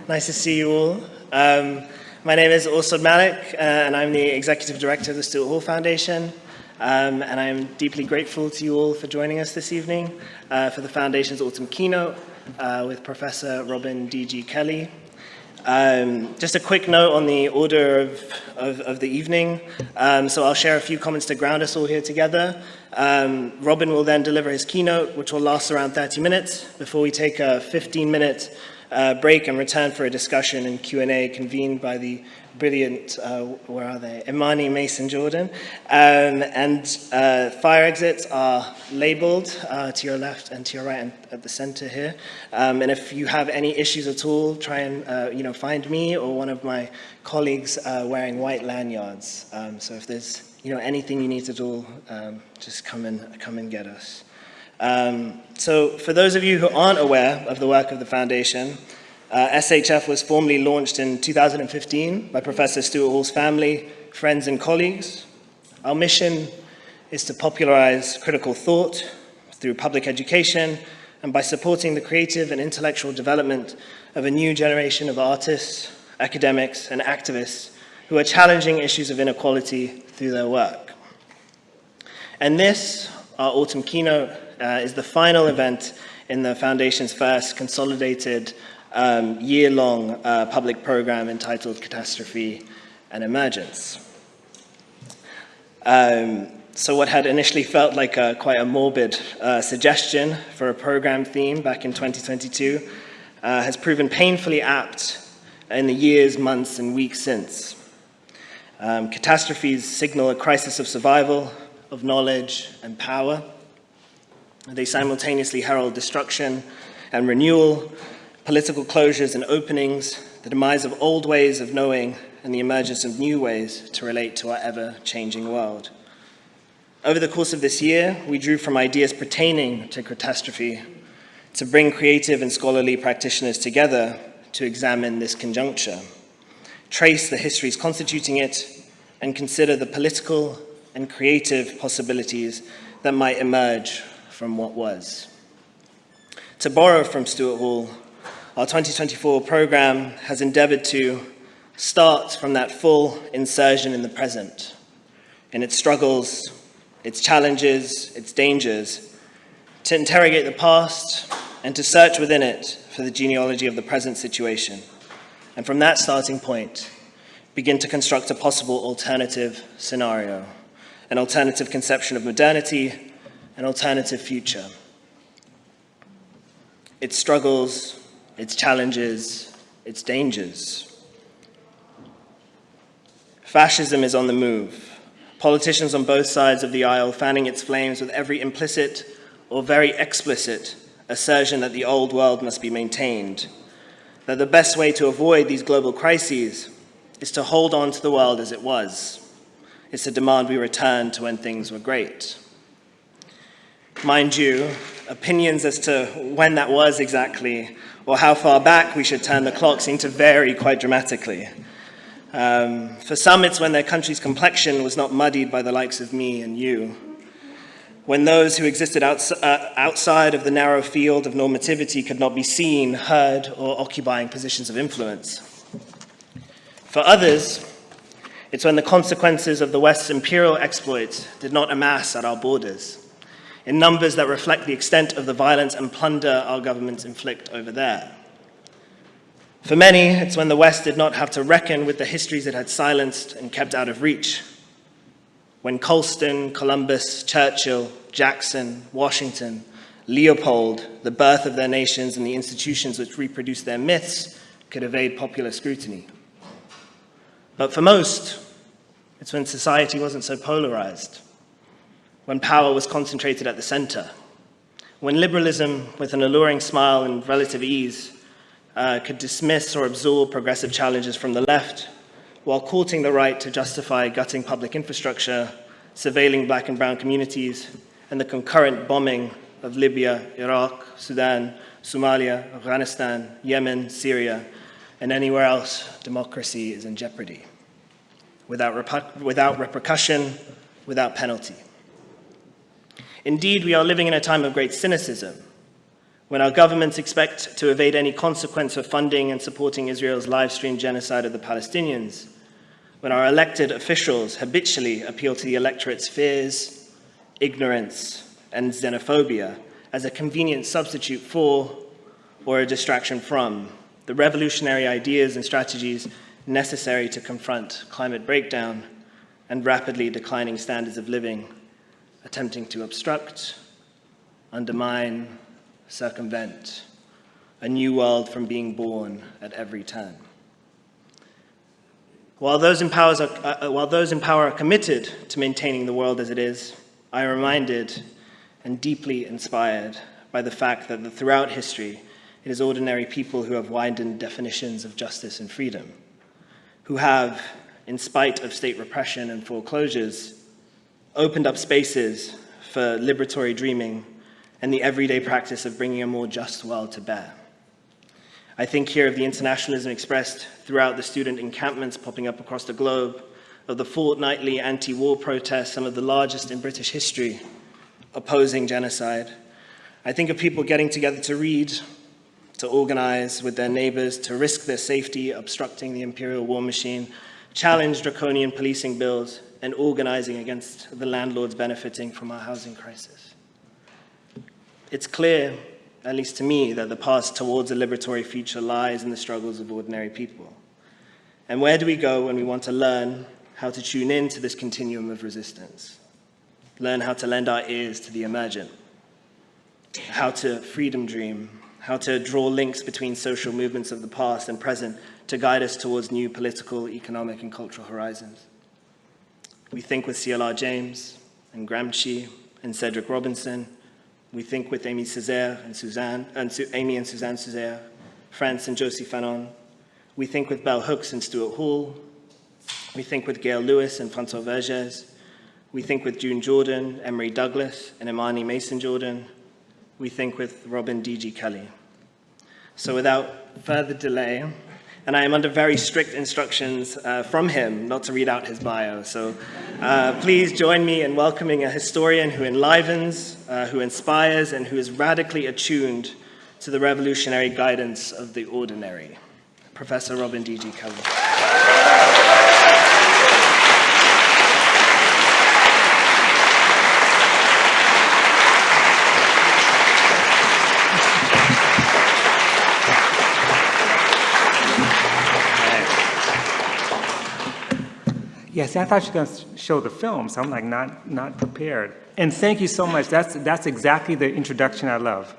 Nice to see you all. My name is Autumn Malik, and I'm the Executive Director of the Stuart Hall Foundation. And I'm deeply grateful to you all for joining us this evening for the Foundation's Autumn Keynote with Professor Robin D.G. Kelley. Just a quick note on the order of the evening. So I'll share a few comments to ground us all here together. Robin will then deliver his keynote, which will last around 30 minutes before we take a 15-minute break and return for a discussion and Q&A convened by the brilliant, Imani Mason Jordan. Fire exits are labeled to your left and to your right and at the center here. And if you have any issues at all, try and find me or one of my colleagues wearing white lanyards. So if there's anything you need at all, just come and get us. So for those of you who aren't aware of the work of the Foundation, SHF was formally launched in 2015 by Professor Stuart Hall's family, friends and colleagues. Our mission is to popularize critical thought through public education and by supporting the creative and intellectual development of a new generation of artists, academics and activists who are challenging issues of inequality through their work. And this, our Autumn Keynote, is the final event in the Foundation's first consolidated year-long public program entitled Catastrophe and Emergence. So what had initially felt like quite a morbid suggestion for a program theme back in 2022 has proven painfully apt in the years, months, and weeks since. Catastrophes signal a crisis of survival, of knowledge, and power. They simultaneously herald destruction and renewal, political closures and openings, the demise of old ways of knowing, and the emergence of new ways to relate to our ever-changing world. Over the course of this year, we drew from ideas pertaining to catastrophe to bring creative and scholarly practitioners together to examine this conjuncture, trace the histories constituting it, and consider the political and creative possibilities that might emerge from what was. To borrow from Stuart Hall, our 2024 program has endeavored to start from that full insertion in the present, in its struggles, its challenges, its dangers, to interrogate the past and to search within it for the genealogy of the present situation. And from that starting point, begin to construct a possible alternative scenario, an alternative conception of modernity, an alternative future. Its struggles, its challenges, its dangers. Fascism is on the move. Politicians on both sides of the aisle fanning its flames with every implicit or very explicit assertion that the old world must be maintained, that the best way to avoid these global crises is to hold on to the world as it was, is to demand we return to when things were great. Mind you, opinions as to when that was exactly or how far back we should turn the clock seem to vary quite dramatically. For some, it's when their country's complexion was not muddied by the likes of me and you, when those who existed outside of the narrow field of normativity could not be seen, heard, or occupying positions of influence. For others, it's when the consequences of the West's imperial exploits did not amass at our borders, in numbers that reflect the extent of the violence and plunder our governments inflict over there. For many, it's when the West did not have to reckon with the histories it had silenced and kept out of reach. When Colston, Columbus, Churchill, Jackson, Washington, Leopold, the birth of their nations and the institutions which reproduced their myths could evade popular scrutiny. But for most, it's when society wasn't so polarized, when power was concentrated at the center, when liberalism, with an alluring smile and relative ease, could dismiss or absorb progressive challenges from the left, while courting the right to justify gutting public infrastructure, surveilling black and brown communities, and the concurrent bombing of Libya, Iraq, Sudan, Somalia, Afghanistan, Yemen, Syria, and anywhere else democracy is in jeopardy, without repercussion, without penalty. Indeed, we are living in a time of great cynicism, when our governments expect to evade any consequence for funding and supporting Israel's live-streamed genocide of the Palestinians, when our elected officials habitually appeal to the electorate's fears, ignorance, and xenophobia as a convenient substitute for or a distraction from the revolutionary ideas and strategies necessary to confront climate breakdown and rapidly declining standards of living, attempting to obstruct, undermine, circumvent a new world from being born at every turn. While those in power are committed to maintaining the world as it is, I am reminded and deeply inspired by the fact that throughout history, it is ordinary people who have widened definitions of justice and freedom, who have, in spite of state repression and foreclosures, opened up spaces for liberatory dreaming and the everyday practice of bringing a more just world to bear. I think here of the internationalism expressed throughout the student encampments popping up across the globe, of the fortnightly anti-war protests, some of the largest in British history, opposing genocide. I think of people getting together to read, to organize with their neighbors, to risk their safety, obstructing the imperial war machine, challenge draconian policing bills, and organizing against the landlords benefiting from our housing crisis. It's clear, at least to me, that the path towards a liberatory future lies in the struggles of ordinary people. And where do we go when we want to learn how to tune in to this continuum of resistance? Learn how to lend our ears to the emergent, how to freedom dream, how to draw links between social movements of the past and present to guide us towards new political, economic, and cultural horizons. We think with C.L.R. James and Gramsci and Cedric Robinson. We think with Amy and Suzanne Césaire, France and Josie Fanon. We think with Bell Hooks and Stuart Hall. We think with Gail Lewis and François Vergès. We think with June Jordan, Emery Douglas, and Imani Mason Jordan. We think with Robin D.G. Kelley. So without further delay, and I am under very strict instructions from him not to read out his bio. So please join me in welcoming a historian who enlivens, who inspires, and who is radically attuned to the revolutionary guidance of the ordinary. Professor Robin D.G. Kelley. Yes, I thought you were going to show the film, so I'm like not prepared. And thank you so much. That's exactly the introduction I love.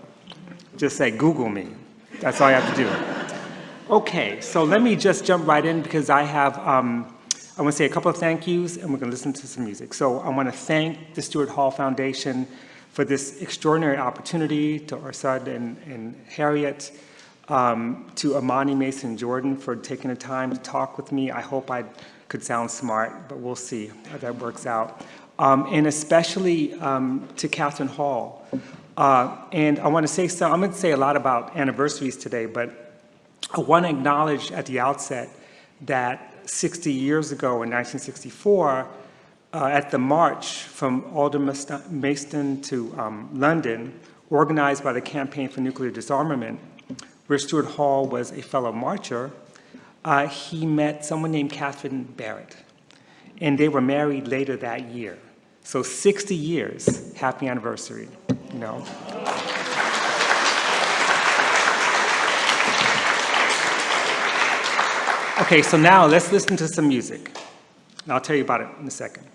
Just say, Google me. That's all you have to do. Okay, so let me just jump right in because I have, I want to say a couple of thank yous and we're going to listen to some music. So I want to thank the Stuart Hall Foundation for this extraordinary opportunity, to Arsad and Harriet, to Imani Mason Jordan for taking the time to talk with me. I hope I could sound smart, but we'll see how that works out. And especially to Catherine Hall. And I want to say something, I'm going to say a lot about anniversaries today, but I want to acknowledge at the outset that 60 years ago in 1964, at the march from Autumn Mason to London, organized by the Campaign for Nuclear Disarmament, where Stuart Hall was a fellow marcher, he met someone named Catherine Barrett, and they were married later that year. So 60 years, happy anniversary, you know. Okay, so now let's listen to some music, and I'll tell you about it in a second.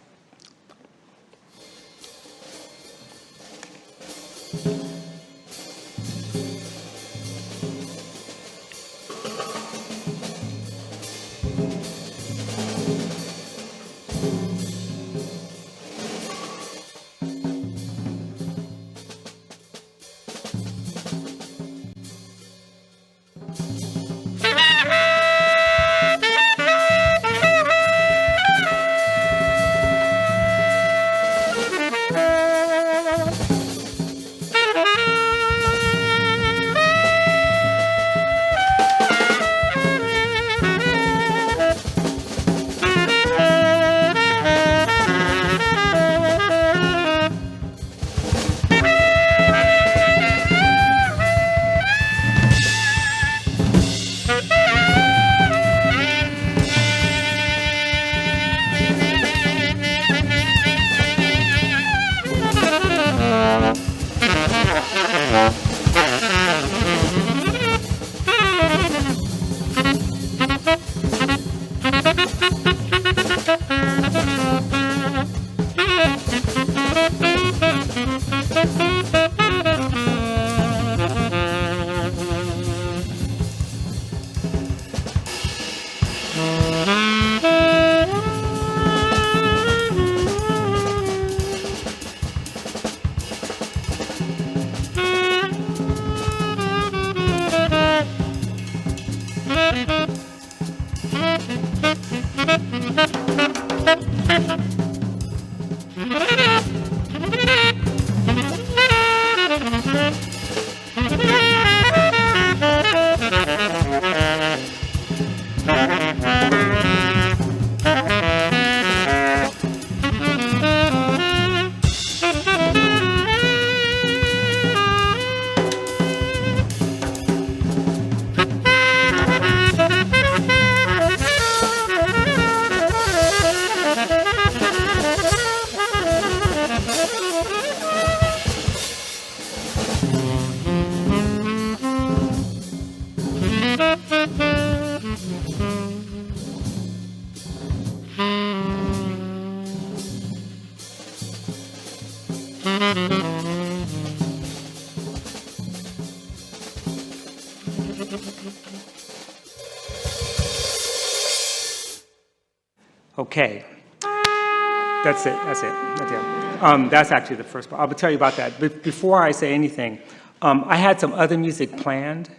Okay. That's it. That's actually the first part. I'll tell you about that. But before I say anything, I had some other music planned,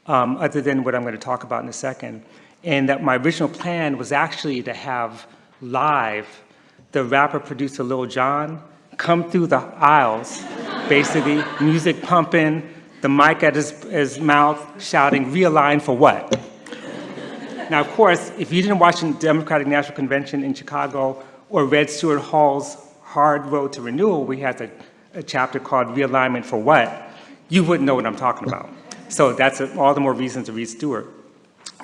other than what I'm going to talk about in a second. And that my original plan was actually to have live the rapper-producer Lil Jon come through the aisles, basically, music pumping, the mic at his mouth, shouting, "Realign for what?" Now, of course, if you didn't watch the Democratic National Convention in Chicago or read Stuart Hall's Hard Road to Renewal, we had a chapter called Realignment for What, you wouldn't know what I'm talking about. So that's all the more reason to read Stuart.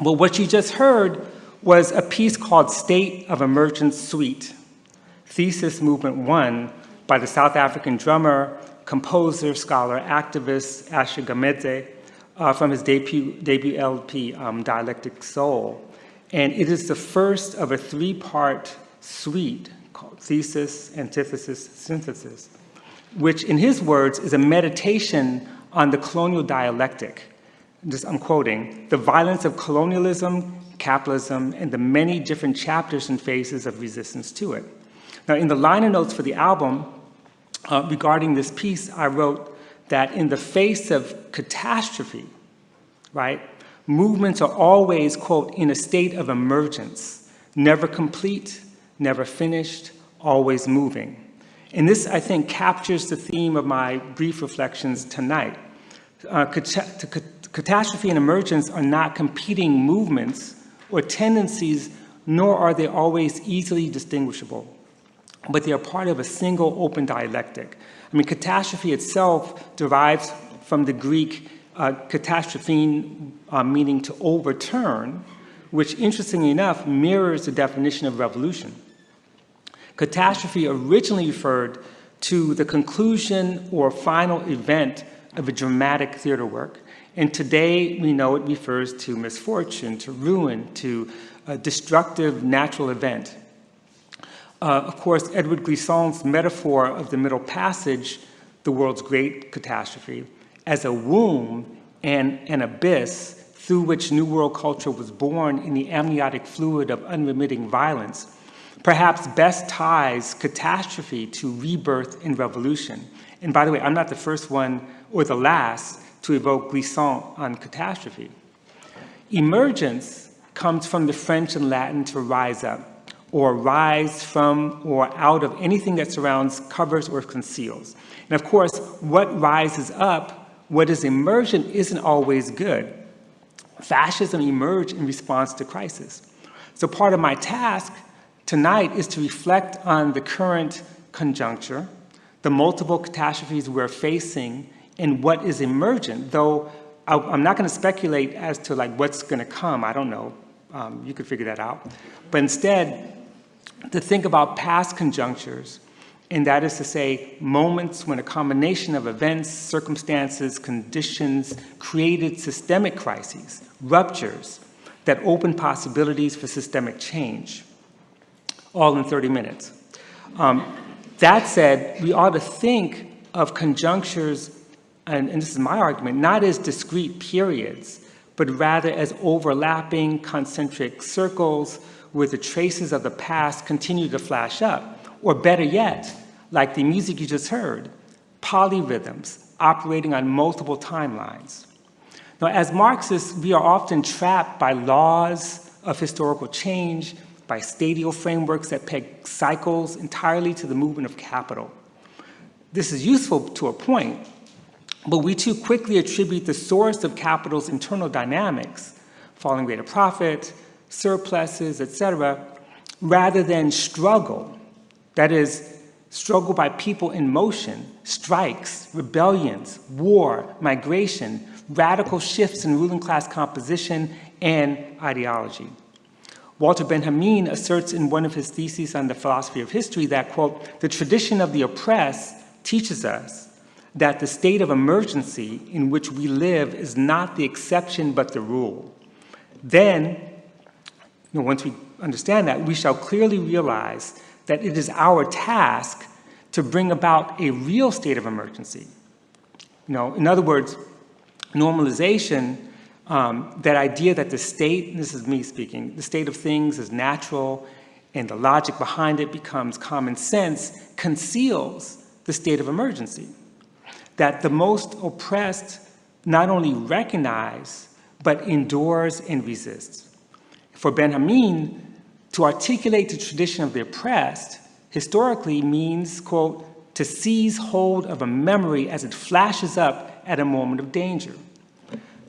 But what you just heard was a piece called State of Emergence Suite, Thesis Movement 1 by the South African drummer, composer, scholar, activist Asher Gamedze, from his debut LP, Dialectic Soul. And it is the first of a three-part suite called Thesis, Antithesis, Synthesis, which in his words is a meditation on the colonial dialectic. I'm quoting, "the violence of colonialism, capitalism, and the many different chapters and phases of resistance to it." Now, in the liner notes for the album, regarding this piece, I wrote that in the face of catastrophe, right, movements are always, quote, in a state of emergence, never complete, never finished, always moving. And this, I think, captures the theme of my brief reflections tonight. Catastrophe and emergence are not competing movements or tendencies, nor are they always easily distinguishable, but they are part of a single open dialectic. I mean, catastrophe itself derives from the Greek catastrophein, meaning to overturn, which interestingly enough mirrors the definition of revolution. Catastrophe originally referred to the conclusion or final event of a dramatic theater work, and today we know it refers to misfortune, to ruin, to a destructive natural event. Of course, Edward Glissant's metaphor of the Middle Passage, the world's great catastrophe, as a womb and an abyss through which New World culture was born in the amniotic fluid of unremitting violence, perhaps best ties catastrophe to rebirth and revolution. And by the way, I'm not the first one or the last to evoke Glissant on catastrophe. Emergence comes from the French and Latin to rise up, or rise from or out of anything that surrounds, covers, or conceals. And of course, what rises up, what is emergent, isn't always good. Fascism emerged in response to crisis. So part of my task tonight is to reflect on the current conjuncture, the multiple catastrophes we're facing, and what is emergent, though I'm not going to speculate as to what's going to come. I don't know. You could figure that out. But instead, to think about past conjunctures, and that is to say, moments when a combination of events, circumstances, conditions created systemic crises, ruptures that open possibilities for systemic change, all in 30 minutes. That said, we ought to think of conjunctures, and this is my argument, not as discrete periods, but rather as overlapping concentric circles where the traces of the past continue to flash up, or better yet, like the music you just heard, polyrhythms operating on multiple timelines. Now, as Marxists, we are often trapped by laws of historical change, by stadial frameworks that peg cycles entirely to the movement of capital. This is useful to a point, but we too quickly attribute the source of capital's internal dynamics, falling rate of profit, surpluses, etc., rather than struggle, that is, struggle by people in motion, strikes, rebellions, war, migration, radical shifts in ruling class composition and ideology. Walter Benjamin asserts in one of his theses on the philosophy of history that, quote, the tradition of the oppressed teaches us that the state of emergency in which we live is not the exception but the rule. Then, once we understand that, we shall clearly realize that it is our task to bring about a real state of emergency. In other words, normalization, that idea that the state, and this is me speaking, the state of things is natural and the logic behind it becomes common sense, conceals the state of emergency. That the most oppressed not only recognize, but endures and resists. For Benjamin, to articulate the tradition of the oppressed historically means, quote, to seize hold of a memory as it flashes up at a moment of danger.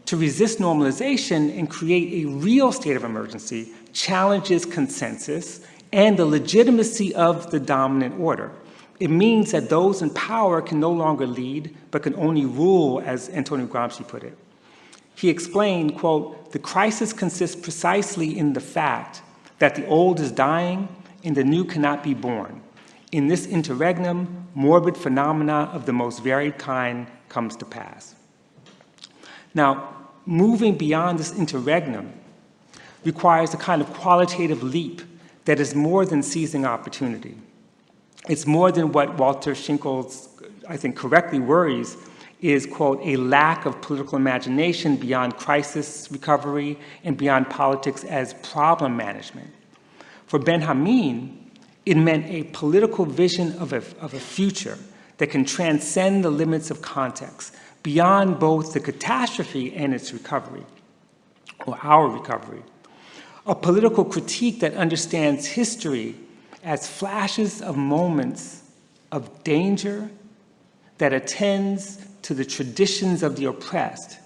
To resist normalization and create a real state of emergency challenges consensus and the legitimacy of the dominant order. It means that those in power can no longer lead, but can only rule, as Antonio Gramsci put it. He explained, quote, the crisis consists precisely in the fact that the old is dying and the new cannot be born. In this interregnum, morbid phenomena of the most varied kind comes to pass. Now, moving beyond this interregnum requires a kind of qualitative leap that is more than seizing opportunity. It's more than what Walter Schinkel's, I think, correctly worries is, quote, a lack of political imagination beyond crisis recovery and beyond politics as problem management. For Benjamin, it meant a political vision of a future that can transcend the limits of context, beyond both the catastrophe and its recovery, or our recovery. A political critique that understands history as flashes of moments of danger that attends to the traditions of the oppressed.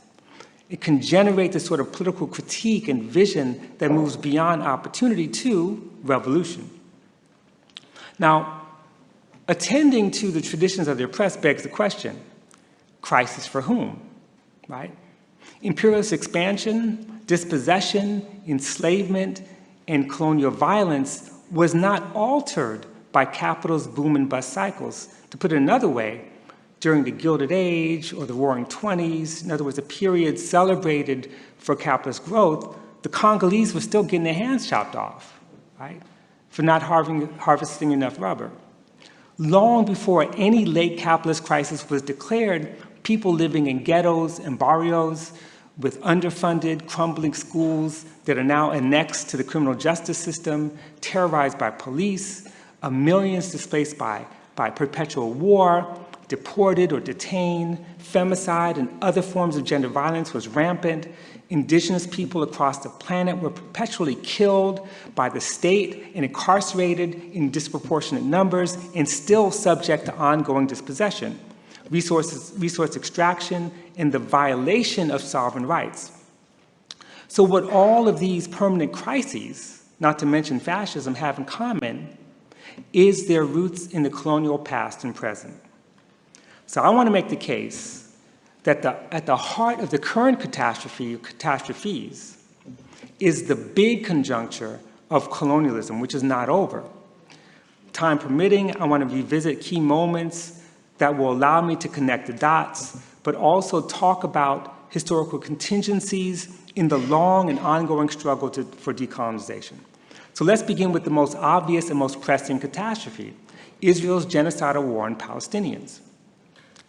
It can generate the sort of political critique and vision that moves beyond opportunity to revolution. Now, attending to the traditions of the oppressed begs the question, crisis for whom, right? Imperialist expansion, dispossession, enslavement, and colonial violence was not altered by capital's boom and bust cycles. To put it another way, during the Gilded Age or the Roaring '20s, in other words, a period celebrated for capitalist growth, the Congolese were still getting their hands chopped off, right, for not harvesting enough rubber. Long before any late capitalist crisis was declared, people living in ghettos and barrios with underfunded, crumbling schools that are now annexed to the criminal justice system, terrorized by police, millions displaced by perpetual war, deported or detained, femicide and other forms of gender violence was rampant. Indigenous people across the planet were perpetually killed by the state and incarcerated in disproportionate numbers and still subject to ongoing dispossession, resource extraction, and the violation of sovereign rights. So what all of these permanent crises, not to mention fascism, have in common is their roots in the colonial past and present. So I want to make the case that at the heart of the current catastrophes is the big conjuncture of colonialism, which is not over. Time permitting, I want to revisit key moments that will allow me to connect the dots, but also talk about historical contingencies in the long and ongoing struggle for decolonization. So let's begin with the most obvious and most pressing catastrophe, Israel's genocidal war on Palestinians.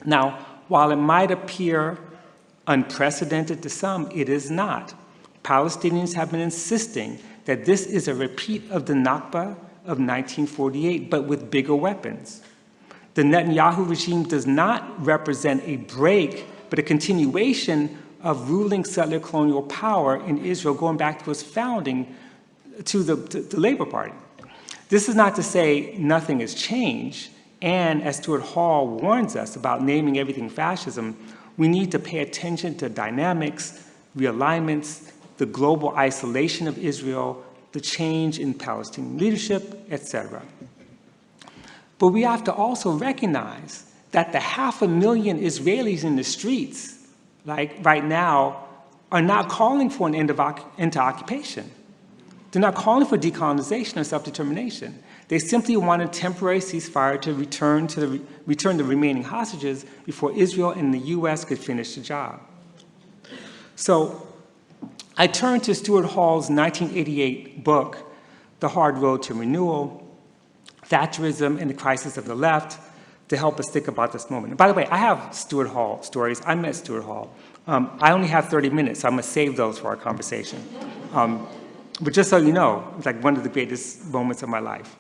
Now, while it might appear unprecedented to some, it is not. Palestinians have been insisting that this is a repeat of the Nakba of 1948, but with bigger weapons. The Netanyahu regime does not represent a break, but a continuation of ruling settler colonial power in Israel going back to its founding to the Labor Party. This is not to say nothing has changed, and as Stuart Hall warns us about naming everything fascism, we need to pay attention to dynamics, realignments, the global isolation of Israel, the change in Palestinian leadership, etc. But we have to also recognize that the 500,000 Israelis in the streets, like right now, are not calling for an end to occupation. They're not calling for decolonization or self-determination. They simply want a temporary ceasefire to return the remaining hostages before Israel and the US could finish the job. So I turned to Stuart Hall's 1988 book, The Hard Road to Renewal, Thatcherism and the Crisis of the Left, to help us think about this moment. And by the way, I have Stuart Hall stories. I met Stuart Hall. I only have 30 minutes, so I'm going to save those for our conversation. But just so you know, it's like one of the greatest moments of my life.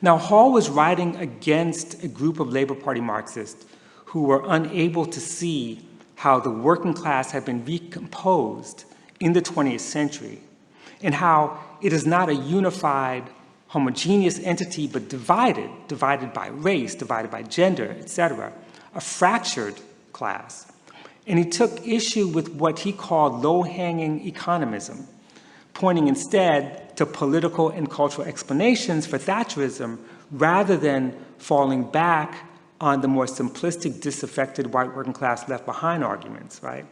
Now, Hall was writing against a group of Labor Party Marxists who were unable to see how the working class had been recomposed in the 20th century and how it is not a unified, homogeneous entity, but divided by race, divided by gender, etc., a fractured class. And he took issue with what he called low-hanging economism, pointing instead to political and cultural explanations for Thatcherism rather than falling back on the more simplistic, disaffected white working class left behind arguments, right?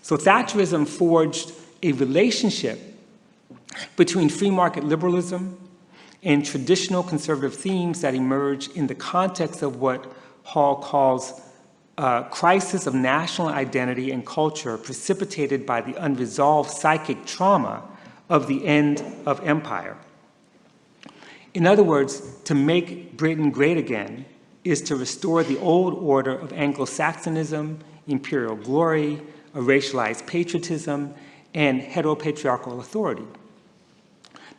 So Thatcherism forged a relationship between free market liberalism and traditional conservative themes that emerge in the context of what Hall calls a crisis of national identity and culture precipitated by the unresolved psychic trauma of the end of empire. In other words, to make Britain great again is to restore the old order of Anglo-Saxonism, imperial glory, a racialized patriotism, and heteropatriarchal authority.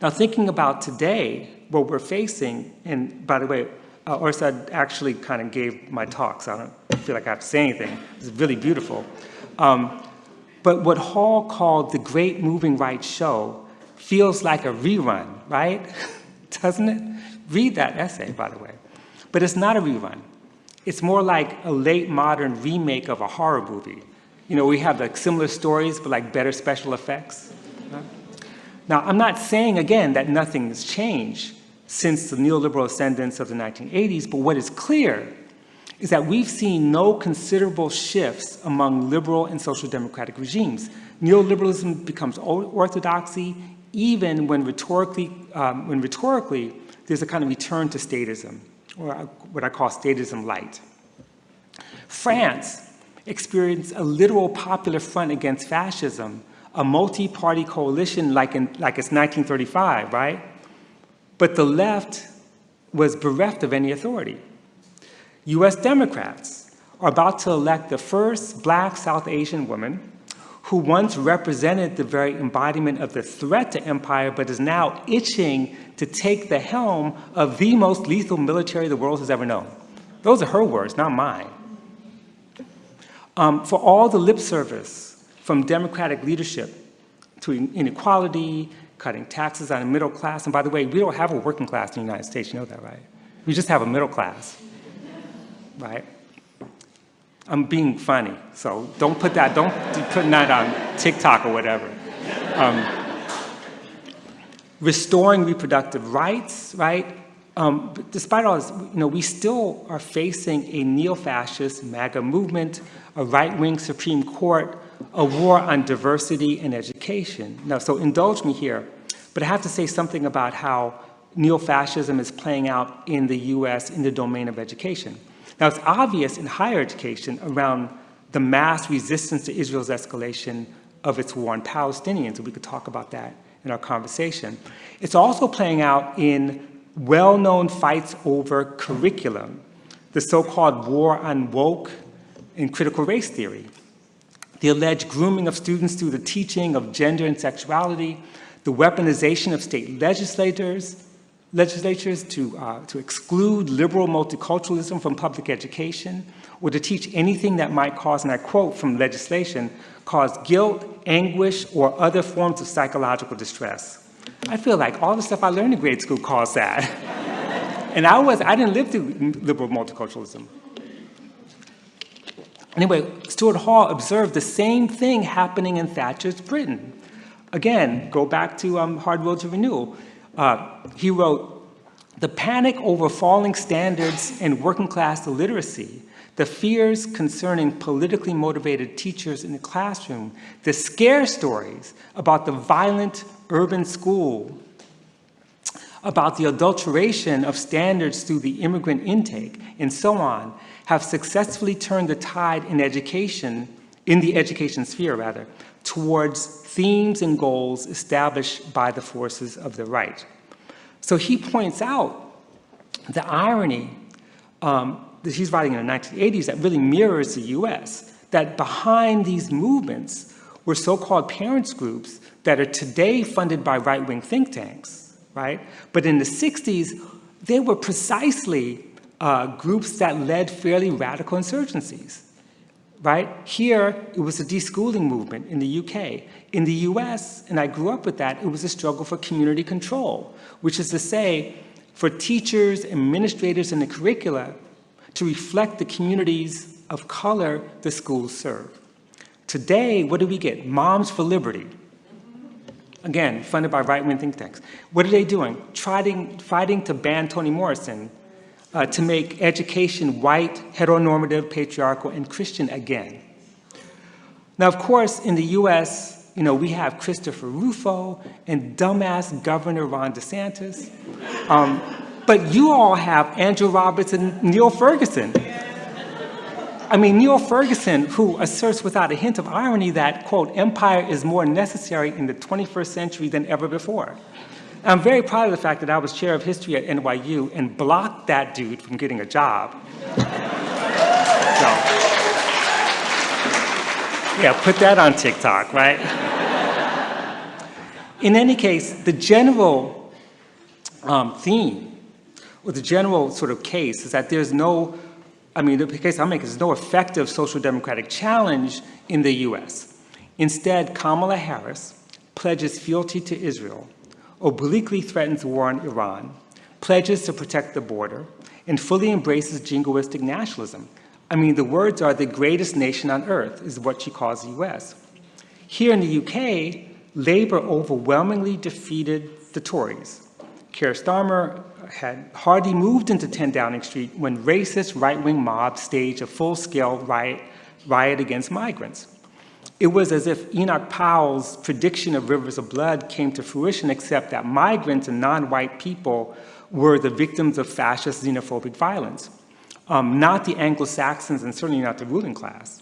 Now, thinking about today, what we're facing, and by the way, Orsad actually kind of gave my talk, so I don't feel like I have to say anything. It's really beautiful. But what Hall called the Great Moving Right Show feels like a rerun, right? Doesn't it? Read that essay, by the way. But it's not a rerun. It's more like a late modern remake of a horror movie. You know, we have like similar stories, but like better special effects. Right? Now, I'm not saying, again, that nothing has changed since the neoliberal ascendance of the 1980s, but what is clear is that we've seen no considerable shifts among liberal and social democratic regimes. Neoliberalism becomes orthodoxy even when rhetorically there's a kind of return to statism, or what I call statism light. France experienced a literal popular front against fascism, a multi-party coalition like it's 1935, right? But the left was bereft of any authority. US Democrats are about to elect the first Black South Asian woman who once represented the very embodiment of the threat to empire, but is now itching to take the helm of the most lethal military the world has ever known. Those are her words, not mine. For all the lip service from Democratic leadership to inequality, cutting taxes on the middle class, and by the way, we don't have a working class in the United States, you know that, right? We just have a middle class, right? I'm being funny, so don't put that on TikTok or whatever. Restoring reproductive rights, right? But despite all this, you know, we still are facing a neo-fascist MAGA movement, a right-wing Supreme Court, a war on diversity and education. Now, so indulge me here, but I have to say something about how neo-fascism is playing out in the US in the domain of education. Now, it's obvious in higher education around the mass resistance to Israel's escalation of its war on Palestinians, and we could talk about that in our conversation. It's also playing out in well-known fights over curriculum, the so-called war on woke and critical race theory, the alleged grooming of students through the teaching of gender and sexuality, the weaponization of state legislatures to exclude liberal multiculturalism from public education, or to teach anything that might cause, and I quote from legislation, cause guilt, anguish, or other forms of psychological distress. I feel like all the stuff I learned in grade school called sad. And I didn't live through liberal multiculturalism. Anyway, Stuart Hall observed the same thing happening in Thatcher's Britain. Again, go back to Hard Road to Renewal. He wrote, "The panic over falling standards and working class illiteracy, the fears concerning politically motivated teachers in the classroom, the scare stories about the violent urban school, about the adulteration of standards through the immigrant intake, and so on, have successfully turned the tide in the education sphere, towards themes and goals established by the forces of the right." So he points out the irony that he's writing in the 1980s that really mirrors the US, that behind these movements were so-called parents groups that are today funded by right-wing think tanks, right? But in the 60s, they were precisely groups that led fairly radical insurgencies, right? Here, it was a deschooling movement in the UK. In the US, and I grew up with that, it was a struggle for community control, which is to say, for teachers, administrators, and the curricula to reflect the communities of color the schools serve. Today, what do we get? Moms for Liberty. Again, funded by right-wing think tanks. What are they doing? Fighting to ban Toni Morrison, to make education white, heteronormative, patriarchal, and Christian again. Now, of course, in the US, we have Christopher Rufo and dumbass Governor Ron DeSantis. But you all have Andrew Roberts and Neil Ferguson. I mean, Neil Ferguson, who asserts without a hint of irony that, quote, empire is more necessary in the 21st century than ever before. I'm very proud of the fact that I was chair of history at NYU and blocked that dude from getting a job. So, yeah, put that on TikTok, right? In any case, the general theme, or the general sort of case, is that the case I'm making is no effective social democratic challenge in the US. Instead, Kamala Harris pledges fealty to Israel, obliquely threatens war on Iran, pledges to protect the border, and fully embraces jingoistic nationalism. The words are the greatest nation on earth, is what she calls the US. Here in the UK, Labour overwhelmingly defeated the Tories. Keir Starmer had hardly moved into 10 Downing Street when racist right-wing mobs staged a full-scale riot against migrants. It was as if Enoch Powell's prediction of rivers of blood came to fruition, except that migrants and non-white people were the victims of fascist xenophobic violence, not the Anglo-Saxons and certainly not the ruling class.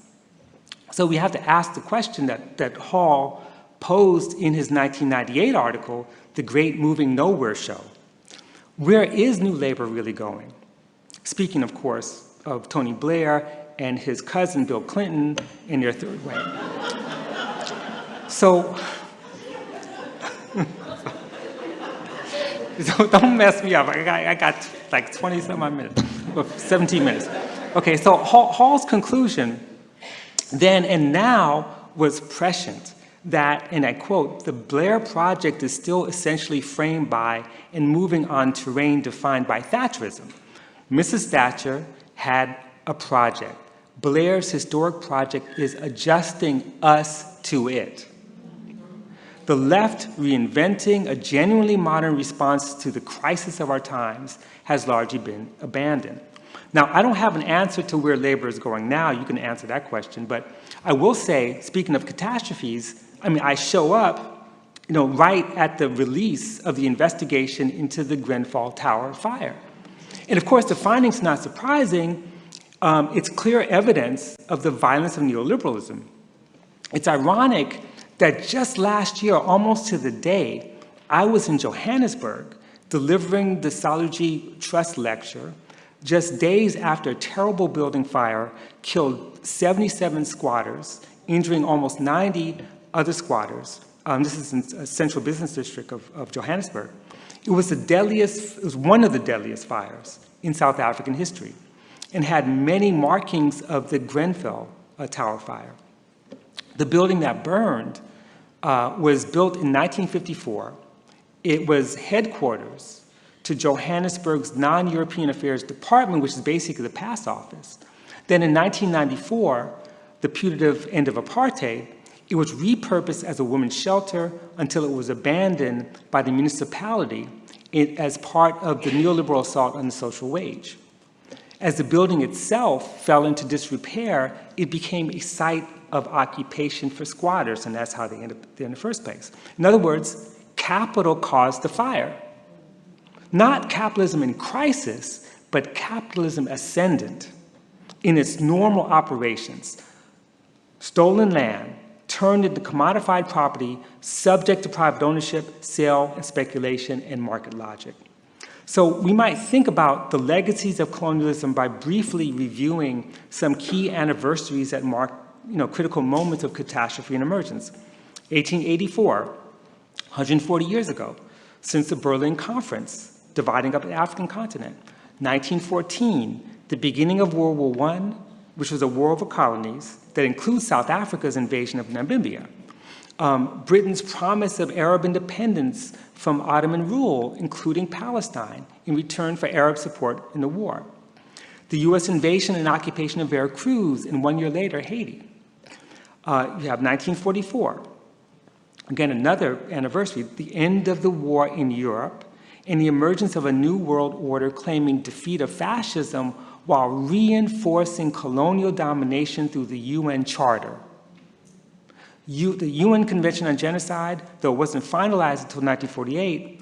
So we have to ask the question that Hall posed in his 1998 article, The Great Moving Nowhere Show. Where is New Labour really going? Speaking, of course, of Tony Blair and his cousin Bill Clinton in their third way. So, don't mess me up. I got like 20-some minutes, or 17 minutes. Okay, so Hall's conclusion then and now was prescient that, and I quote, "The Blair project is still essentially framed by and moving on terrain defined by Thatcherism. Mrs. Thatcher had a project. Blair's historic project is adjusting us to it. The left reinventing a genuinely modern response to the crisis of our times has largely been abandoned." Now, I don't have an answer to where labor is going now. You can answer that question. But I will say, speaking of catastrophes, I show up, right at the release of the investigation into the Grenfell Tower fire. And of course, the findings, not surprising, it's clear evidence of the violence of neoliberalism. It's ironic that just last year, almost to the day, I was in Johannesburg delivering the Saluji Trust lecture just days after a terrible building fire killed 77 squatters, injuring almost 90 other squatters. This is in the central business district of Johannesburg. It was one of the deadliest fires in South African history and had many markings of the Grenfell Tower fire. The building that burned was built in 1954 It was headquarters to Johannesburg's non-European affairs department, which is basically the pass office. Then in 1994, the putative end of apartheid, it was repurposed as a women's shelter until it was abandoned by the municipality as part of the neoliberal assault on the social wage. As the building itself fell into disrepair, it became a site of occupation for squatters, and that's how they ended up there in the first place. In other words, capital caused the fire. Not capitalism in crisis, but capitalism ascendant in its normal operations. Stolen land turned into commodified property subject to private ownership, sale, and speculation, and market logic. So we might think about the legacies of colonialism by briefly reviewing some key anniversaries that mark critical moments of catastrophe and emergence. 1884, 140 years ago, since the Berlin Conference, dividing up the African continent. 1914, the beginning of World War I, which was a war over colonies that includes South Africa's invasion of Namibia. Britain's promise of Arab independence from Ottoman rule, including Palestine, in return for Arab support in the war. The US invasion and occupation of Veracruz, and 1 year later, Haiti. You have 1944, again, another anniversary, the end of the war in Europe and the emergence of a new world order claiming defeat of fascism while reinforcing colonial domination through the UN Charter. The UN Convention on Genocide, though it wasn't finalized until 1948,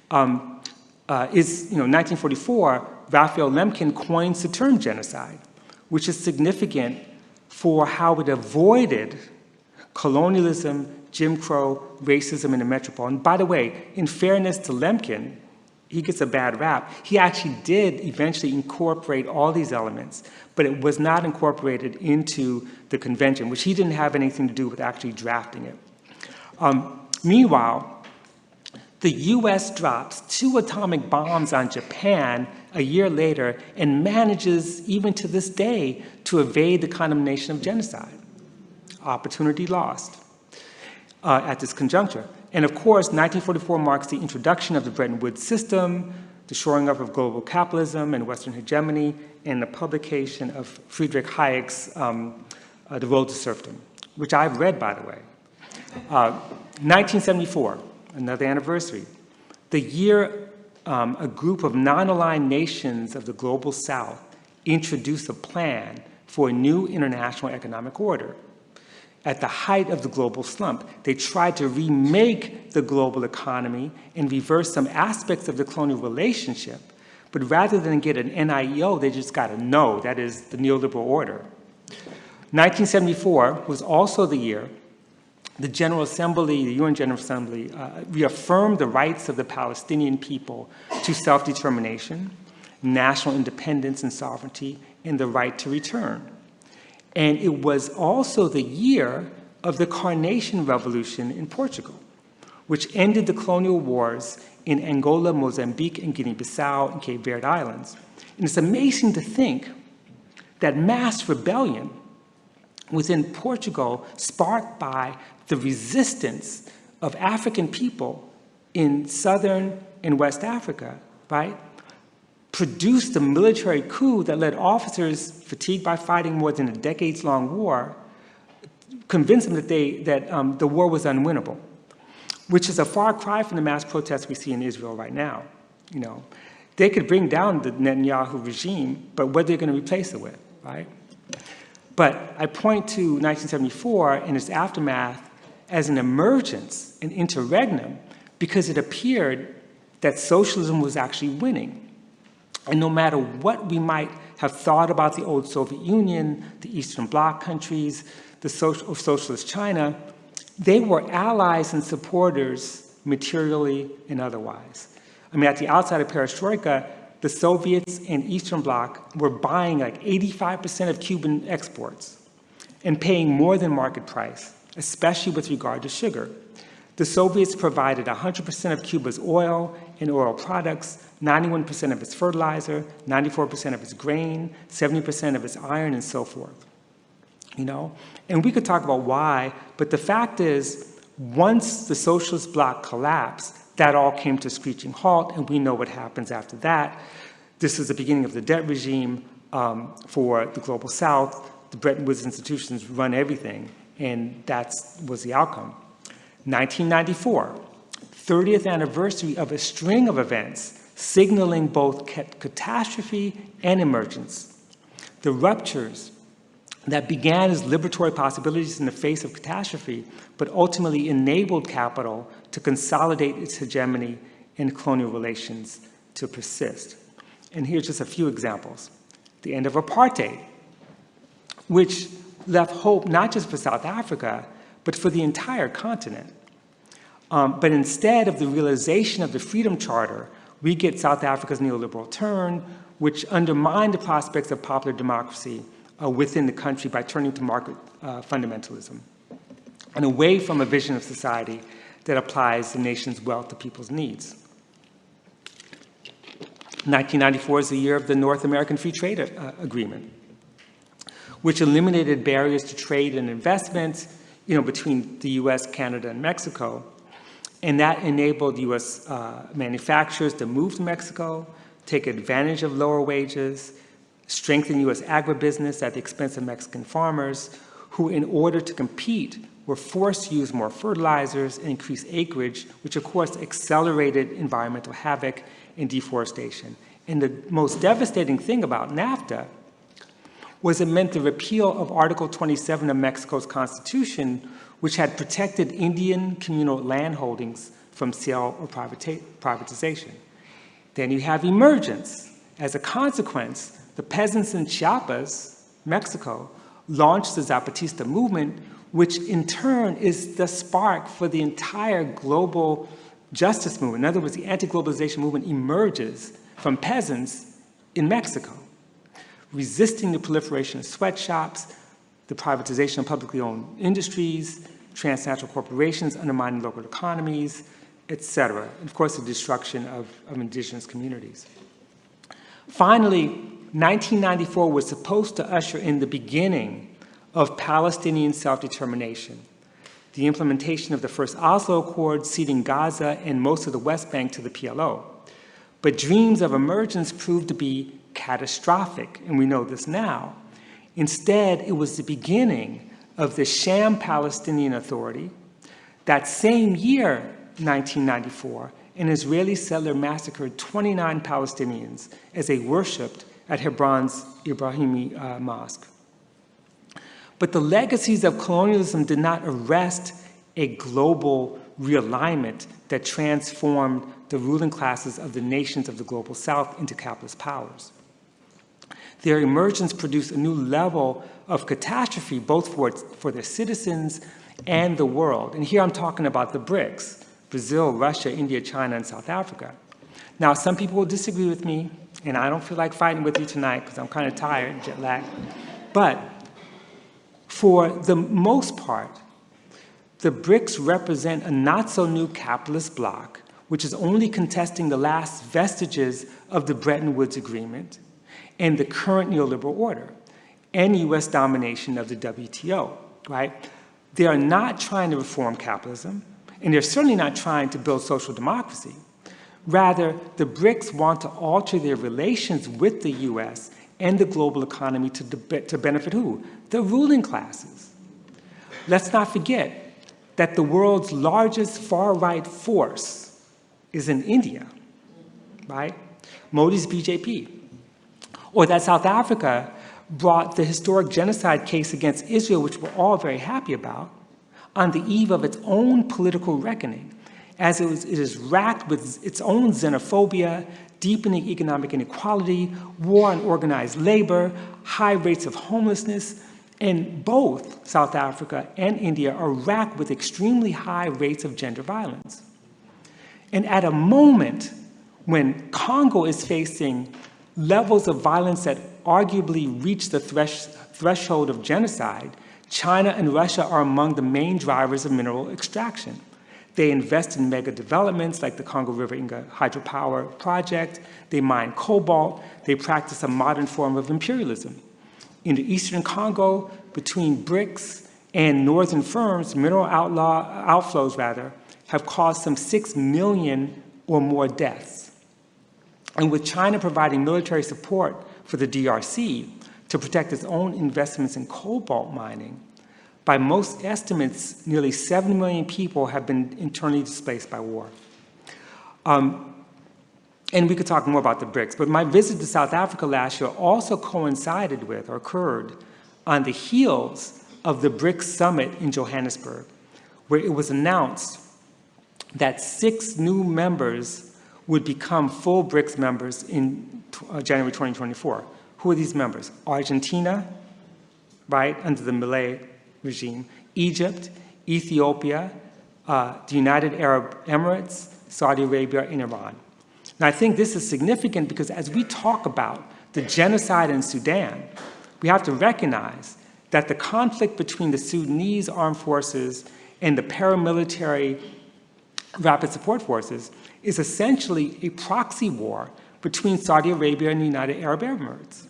1944, Raphael Lemkin coins the term genocide, which is significant for how it avoided colonialism, Jim Crow, racism in the metropole. And by the way, in fairness to Lemkin, he gets a bad rap. He actually did eventually incorporate all these elements, but it was not incorporated into the convention, which he didn't have anything to do with actually drafting it. Meanwhile, the US drops 2 atomic bombs on Japan a year later and manages, even to this day, to evade the condemnation of genocide. Opportunity lost at this conjuncture. And of course, 1944 marks the introduction of the Bretton Woods system, the shoring up of global capitalism and Western hegemony, and the publication of Friedrich Hayek's The Road to Serfdom, which I've read, by the way. 1974, another anniversary. The year a group of non-aligned nations of the global South introduced a plan for a new international economic order. At the height of the global slump, they tried to remake the global economy and reverse some aspects of the colonial relationship. But rather than get an NIEO, they just got a no, that is the neoliberal order. 1974 was also the year the General Assembly, the UN General Assembly, reaffirmed the rights of the Palestinian people to self-determination, national independence and sovereignty, and the right to return. And it was also the year of the Carnation Revolution in Portugal, which ended the colonial wars in Angola, Mozambique, and Guinea-Bissau and Cape Verde Islands. And it's amazing to think that mass rebellion within Portugal, sparked by the resistance of African people in Southern and West Africa, right, produced a military coup that led officers, fatigued by fighting more than a decades-long war, convinced them that the war was unwinnable, which is a far cry from the mass protests we see in Israel right now. They could bring down the Netanyahu regime, but what are they going to replace it with, right? But I point to 1974 and its aftermath as an emergence, an interregnum, because it appeared that socialism was actually winning. And no matter what we might have thought about the old Soviet Union, the Eastern Bloc countries, of socialist China, they were allies and supporters materially and otherwise. I mean, at the outset of perestroika, the Soviets and Eastern Bloc were buying like 85% of Cuban exports and paying more than market price, especially with regard to sugar. The Soviets provided 100% of Cuba's oil and oil products, 91% of its fertilizer, 94% of its grain, 70% of its iron, and so forth. And we could talk about why, but the fact is, once the socialist bloc collapsed, That all came to a screeching halt, and we know what happens after that. This is the beginning of the debt regime for the Global South. The Bretton Woods institutions run everything, and that was the outcome. 1994, 30th anniversary of a string of events signaling both catastrophe and emergence. The ruptures that began as liberatory possibilities in the face of catastrophe, but ultimately enabled capital to consolidate its hegemony and colonial relations to persist. And here's just a few examples. The end of apartheid, which left hope not just for South Africa, but for the entire continent. But instead of the realization of the Freedom Charter, we get South Africa's neoliberal turn, which undermined the prospects of popular democracy within the country by turning to market fundamentalism and away from a vision of society that applies the nation's wealth to people's needs. 1994 is the year of the North American Free Trade Agreement, which eliminated barriers to trade and investments, between the U.S., Canada, and Mexico. And that enabled U.S. manufacturers to move to Mexico, take advantage of lower wages, strengthen U.S. agribusiness at the expense of Mexican farmers, who, in order to compete, were forced to use more fertilizers and increase acreage, which of course accelerated environmental havoc and deforestation. And the most devastating thing about NAFTA was it meant the repeal of Article 27 of Mexico's Constitution, which had protected Indian communal land holdings from sale or privatization. Then you have emergence. As a consequence, the peasants in Chiapas, Mexico, launched the Zapatista movement, which in turn is the spark for the entire global justice movement. In other words, the anti-globalization movement emerges from peasants in Mexico, resisting the proliferation of sweatshops, the privatization of publicly owned industries, transnational corporations undermining local economies, etc. And of course, the destruction of indigenous communities. Finally, 1994 was supposed to usher in the beginning of Palestinian self-determination, the implementation of the first Oslo Accord ceding Gaza and most of the West Bank to the PLO. But dreams of emergence proved to be catastrophic, and we know this now. Instead, it was the beginning of the sham Palestinian Authority. That same year, 1994, an Israeli settler massacred 29 Palestinians as they worshipped at Hebron's Ibrahimi Mosque. But the legacies of colonialism did not arrest a global realignment that transformed the ruling classes of the nations of the Global South into capitalist powers. Their emergence produced a new level of catastrophe, both for their citizens and the world. And here I'm talking about the BRICS, Brazil, Russia, India, China, and South Africa. Now, some people will disagree with me, and I don't feel like fighting with you tonight because I'm kind of tired, jet lag. But for the most part, the BRICS represent a not-so-new capitalist bloc, which is only contesting the last vestiges of the Bretton Woods Agreement and the current neoliberal order and U.S. domination of the WTO, right? They are not trying to reform capitalism, and they're certainly not trying to build social democracy. Rather, the BRICS want to alter their relations with the U.S. and the global economy to benefit who? The ruling classes. Let's not forget that the world's largest far-right force is in India, right? Modi's BJP. Or that South Africa brought the historic genocide case against Israel, which we're all very happy about, on the eve of its own political reckoning, as it is racked with its own xenophobia, deepening economic inequality, war on organized labor, high rates of homelessness, and both South Africa and India are racked with extremely high rates of gender violence. And at a moment when Congo is facing levels of violence that arguably reach the threshold of genocide, China and Russia are among the main drivers of mineral extraction. They invest in mega developments like the Congo River Inga hydropower project. They mine cobalt. They practice a modern form of imperialism. In the eastern Congo, between BRICS and northern firms, mineral outflows have caused some 6 million or more deaths. And with China providing military support for the DRC to protect its own investments in cobalt mining, by most estimates, nearly 7 million people have been internally displaced by war. And we could talk more about the BRICS, but my visit to South Africa last year also coincided with, or occurred, on the heels of the BRICS summit in Johannesburg, where it was announced that 6 new members would become full BRICS members in January 2024. Who are these members? Argentina, right, under the Malay regime, Egypt, Ethiopia, the United Arab Emirates, Saudi Arabia, and Iran. Now, I think this is significant because as we talk about the genocide in Sudan, we have to recognize that the conflict between the Sudanese armed forces and the paramilitary rapid support forces is essentially a proxy war between Saudi Arabia and the United Arab Emirates,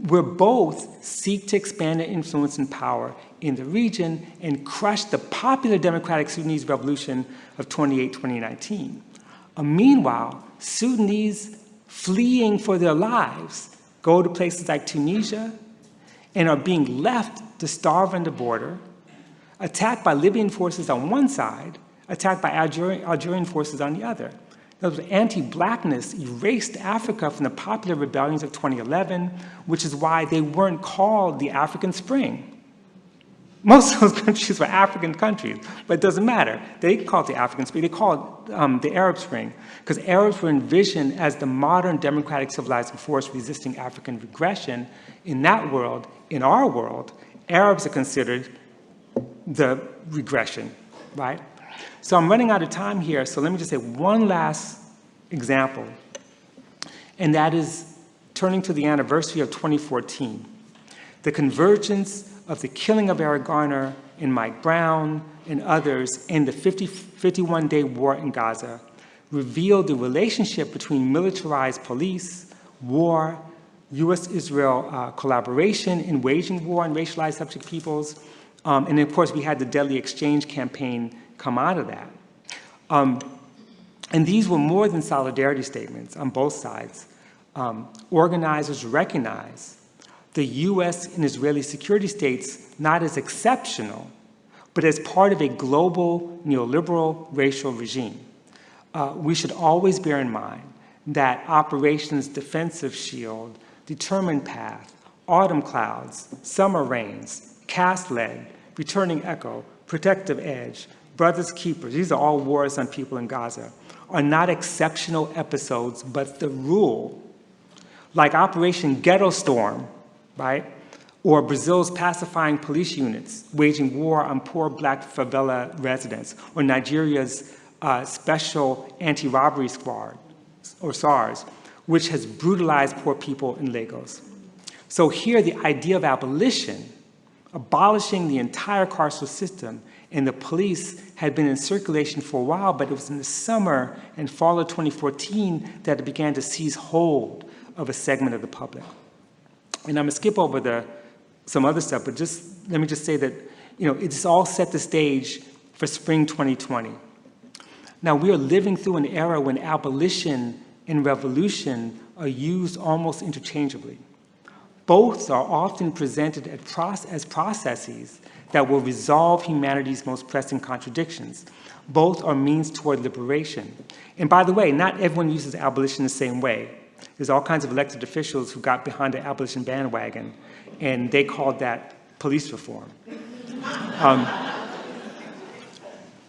where both seek to expand their influence and power in the region and crush the popular democratic Sudanese revolution of 2019. Meanwhile, Sudanese fleeing for their lives go to places like Tunisia and are being left to starve on the border, attacked by Libyan forces on one side, attacked by Algerian forces on the other. Anti-blackness erased Africa from the popular rebellions of 2011, which is why they weren't called the African Spring. Most of those countries were African countries, but it doesn't matter. They call it the African Spring. They call it the Arab Spring, because Arabs were envisioned as the modern democratic civilizing force resisting African regression. In that world, in our world, Arabs are considered the regression, right? So I'm running out of time here, so let me just say one last example, and that is turning to the anniversary of 2014, the convergence of the killing of Eric Garner and Mike Brown and others in the 51-day war in Gaza revealed the relationship between militarized police, war, U.S.-Israel collaboration in waging war on racialized subject peoples, and of course we had the Deadly Exchange campaign come out of that. And these were more than solidarity statements on both sides. Organizers recognize the U.S. and Israeli security states not as exceptional, but as part of a global neoliberal racial regime. We should always bear in mind that Operations Defensive Shield, Determined Path, Autumn Clouds, Summer Rains, Cast Lead, Returning Echo, Protective Edge, Brothers Keepers, these are all wars on people in Gaza, are not exceptional episodes, but the rule. Like Operation Ghetto Storm, right? Or Brazil's pacifying police units waging war on poor black favela residents, or Nigeria's Special Anti-Robbery Squad, or SARS, which has brutalized poor people in Lagos. So here the idea of abolition, abolishing the entire carceral system, and the police had been in circulation for a while, but it was in the summer and fall of 2014 that it began to seize hold of a segment of the public. And I'm gonna skip over some other stuff, but let me just say that, it's all set the stage for spring 2020. Now, we are living through an era when abolition and revolution are used almost interchangeably. Both are often presented as processes that will resolve humanity's most pressing contradictions. Both are means toward liberation. And by the way, not everyone uses abolition the same way. There's all kinds of elected officials who got behind the abolition bandwagon, and they called that police reform.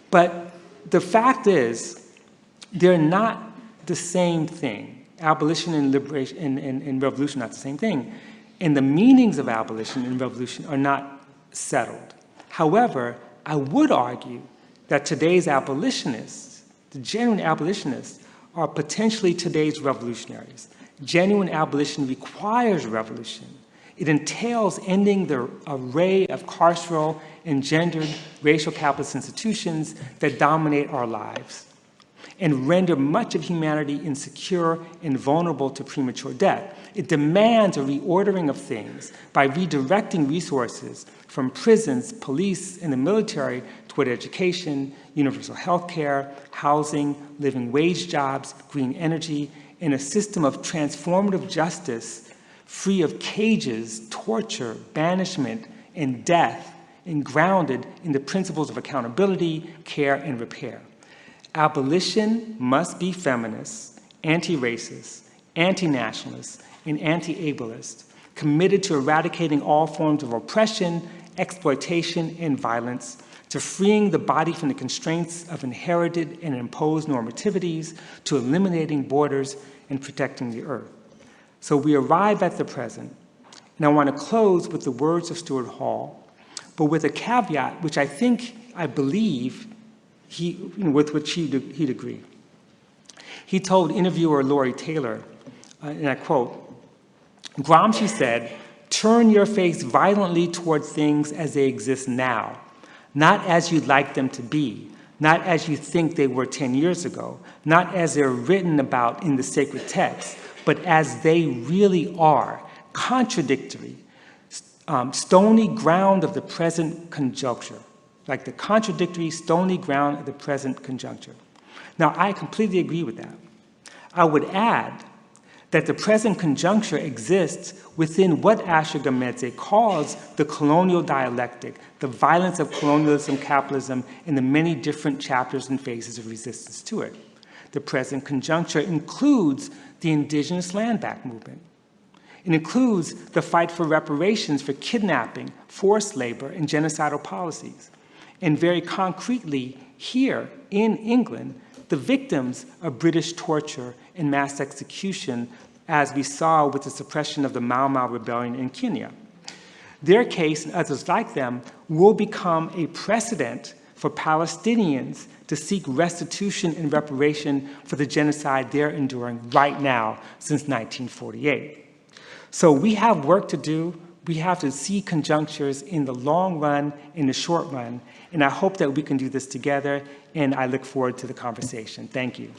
But the fact is, they're not the same thing. Abolition and liberation and revolution are not the same thing. And the meanings of abolition and revolution are not settled. However, I would argue that today's abolitionists, the genuine abolitionists, are potentially today's revolutionaries. Genuine abolition requires revolution. It entails ending the array of carceral and gendered racial capitalist institutions that dominate our lives. and render much of humanity insecure and vulnerable to premature death. It demands a reordering of things by redirecting resources from prisons, police, and the military toward education, universal health care, housing, living wage jobs, green energy, and a system of transformative justice free of cages, torture, banishment, and death, and grounded in the principles of accountability, care, and repair. Abolition must be feminist, anti-racist, anti-nationalist, and anti-ableist, committed to eradicating all forms of oppression, exploitation, and violence, to freeing the body from the constraints of inherited and imposed normativities, to eliminating borders and protecting the earth. So we arrive at the present, and I want to close with the words of Stuart Hall, but with a caveat, which I believe, with which he'd agree. He told interviewer Laurie Taylor, and I quote, Gramsci said, "Turn your face violently toward things as they exist now, not as you'd like them to be, not as you think they were 10 years ago, not as they're written about in the sacred text, but as they really are, contradictory, stony ground of the present conjuncture," like the contradictory, stony ground of the present conjuncture. Now, I completely agree with that. I would add that the present conjuncture exists within what Asher Gamedze calls the colonial dialectic, the violence of colonialism, capitalism, and the many different chapters and phases of resistance to it. The present conjuncture includes the indigenous land back movement. It includes the fight for reparations for kidnapping, forced labor, and genocidal policies. And very concretely, here in England, the victims of British torture and mass execution, as we saw with the suppression of the Mau Mau rebellion in Kenya. Their case, and others like them, will become a precedent for Palestinians to seek restitution and reparation for the genocide they're enduring right now since 1948. So we have work to do. We have to see conjunctures in the long run, in the short run, and I hope that we can do this together, and I look forward to the conversation. Thank you.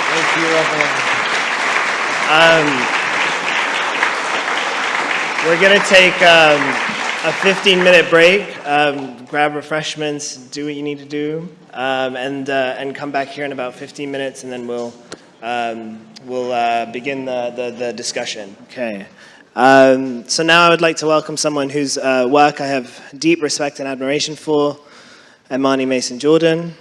Thank you, everyone. We're going to take a 15-minute break, grab refreshments, do what you need to do, and come back here in about 15 minutes, and then we'll begin the discussion. Okay. So now I would like to welcome someone whose work I have deep respect and admiration for, Imani Mason Jordan.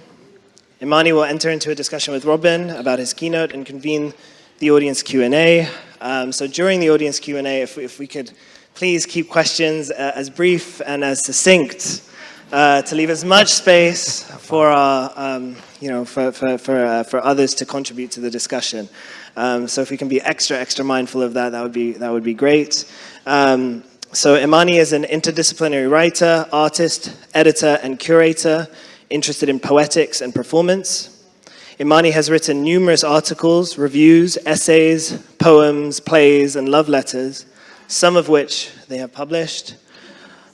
Imani will enter into a discussion with Robin about his keynote and convene the audience Q&A. So during the audience Q&A, if we could please keep questions as brief and as succinct to leave as much space for our, for others to contribute to the discussion. So if we can be extra mindful of that, that would be great. So Imani is an interdisciplinary writer, artist, editor, and curator interested in poetics and performance. Imani has written numerous articles, reviews, essays, poems, plays, and love letters, some of which they have published.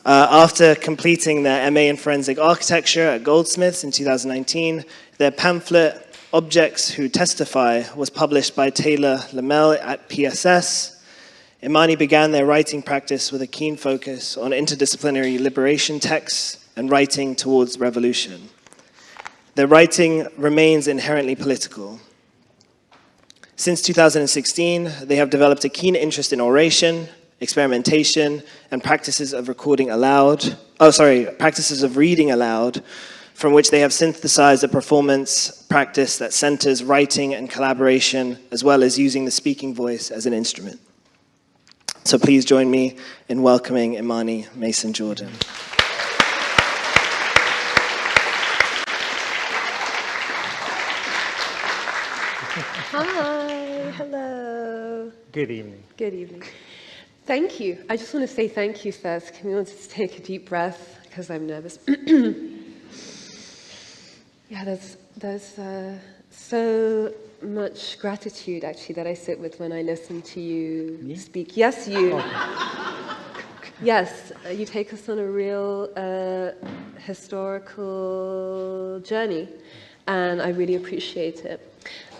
After completing their MA in Forensic Architecture at Goldsmiths in 2019, their pamphlet, Objects Who Testify, was published by Taylor Lamel at PSS. Imani began their writing practice with a keen focus on interdisciplinary liberation texts and writing towards revolution. Their writing remains inherently political. Since 2016, they have developed a keen interest in oration, experimentation, and practices of reading aloud, from which they have synthesized a performance practice that centers writing and collaboration, as well as using the speaking voice as an instrument. So please join me in welcoming Imani Mason Jordan. Hi, hello. Good evening. Good evening. Thank you. I just want to say thank you first. Can we all just take a deep breath? Because I'm nervous. Yeah, there's so much gratitude, actually, that I sit with when I listen to you speak. Yes, you. Yes, you take us on a real historical journey, and I really appreciate it.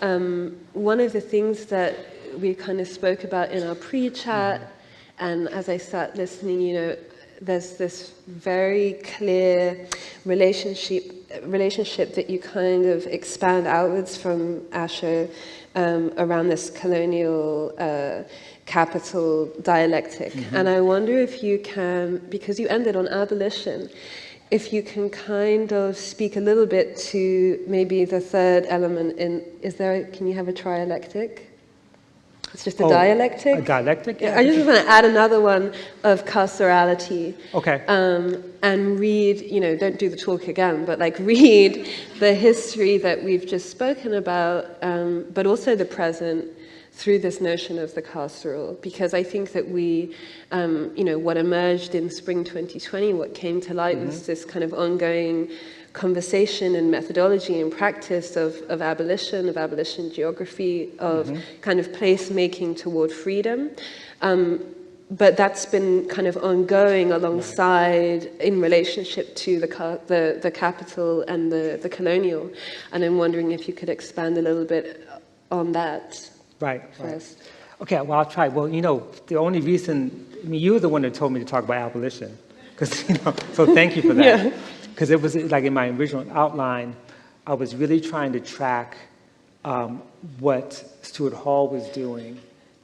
One of the things that we kind of spoke about in our pre-chat, and as I sat listening, you know, there's this very clear relationship that you kind of expand outwards from Asher around this colonial capital dialectic. And I wonder if you can, because you ended on abolition, if you can kind of speak a little bit to maybe the third element in, can you have a trialectic? It's just a dialectic? A dialectic, yeah. I just want to add another one of carcerality. Okay. And read, you know, don't do the talk again, but like read the history that we've just spoken about, but also the present through this notion of the carceral. Because I think that we, you know, what emerged in spring 2020, what came to light was this kind of ongoing conversation and methodology and practice of abolition geography, of kind of place-making toward freedom. But that's been kind of ongoing alongside in relationship to the capital and the colonial. And I'm wondering if you could expand a little bit on that first. Okay, well, I'll try. Well, you know, the only reason, I mean, you were the one that told me to talk about abolition. Because, you know, so thank you for that. Because it was like in my original outline, I was really trying to track what Stuart Hall was doing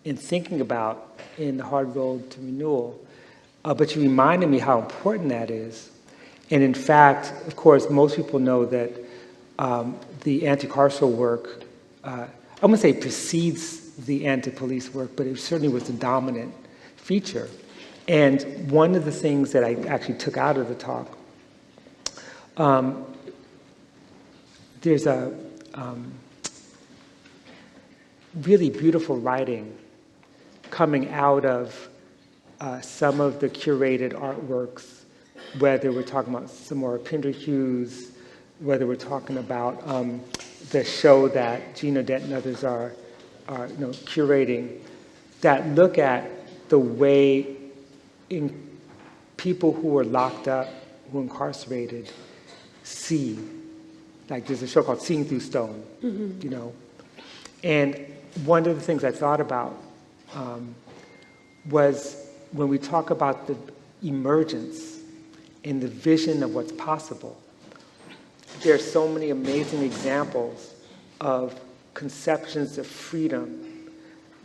in thinking about in The Hard Road to Renewal. But you reminded me how important that is. And in fact, of course, most people know that the anti-carceral work, I wouldn't say precedes the anti-police work, but it certainly was the dominant feature. And one of the things that I actually took out of the talk, there's a really beautiful writing coming out of some of the curated artworks, whether we're talking about some more Pinder Hughes, whether we're talking about the show that Gina Dent and others are you know, curating, that look at the way in people who are locked up, who are incarcerated, see. Like there's a show called Seeing Through Stone, you know. And one of the things I thought about was when we talk about the emergence and the vision of what's possible, there are so many amazing examples of conceptions of freedom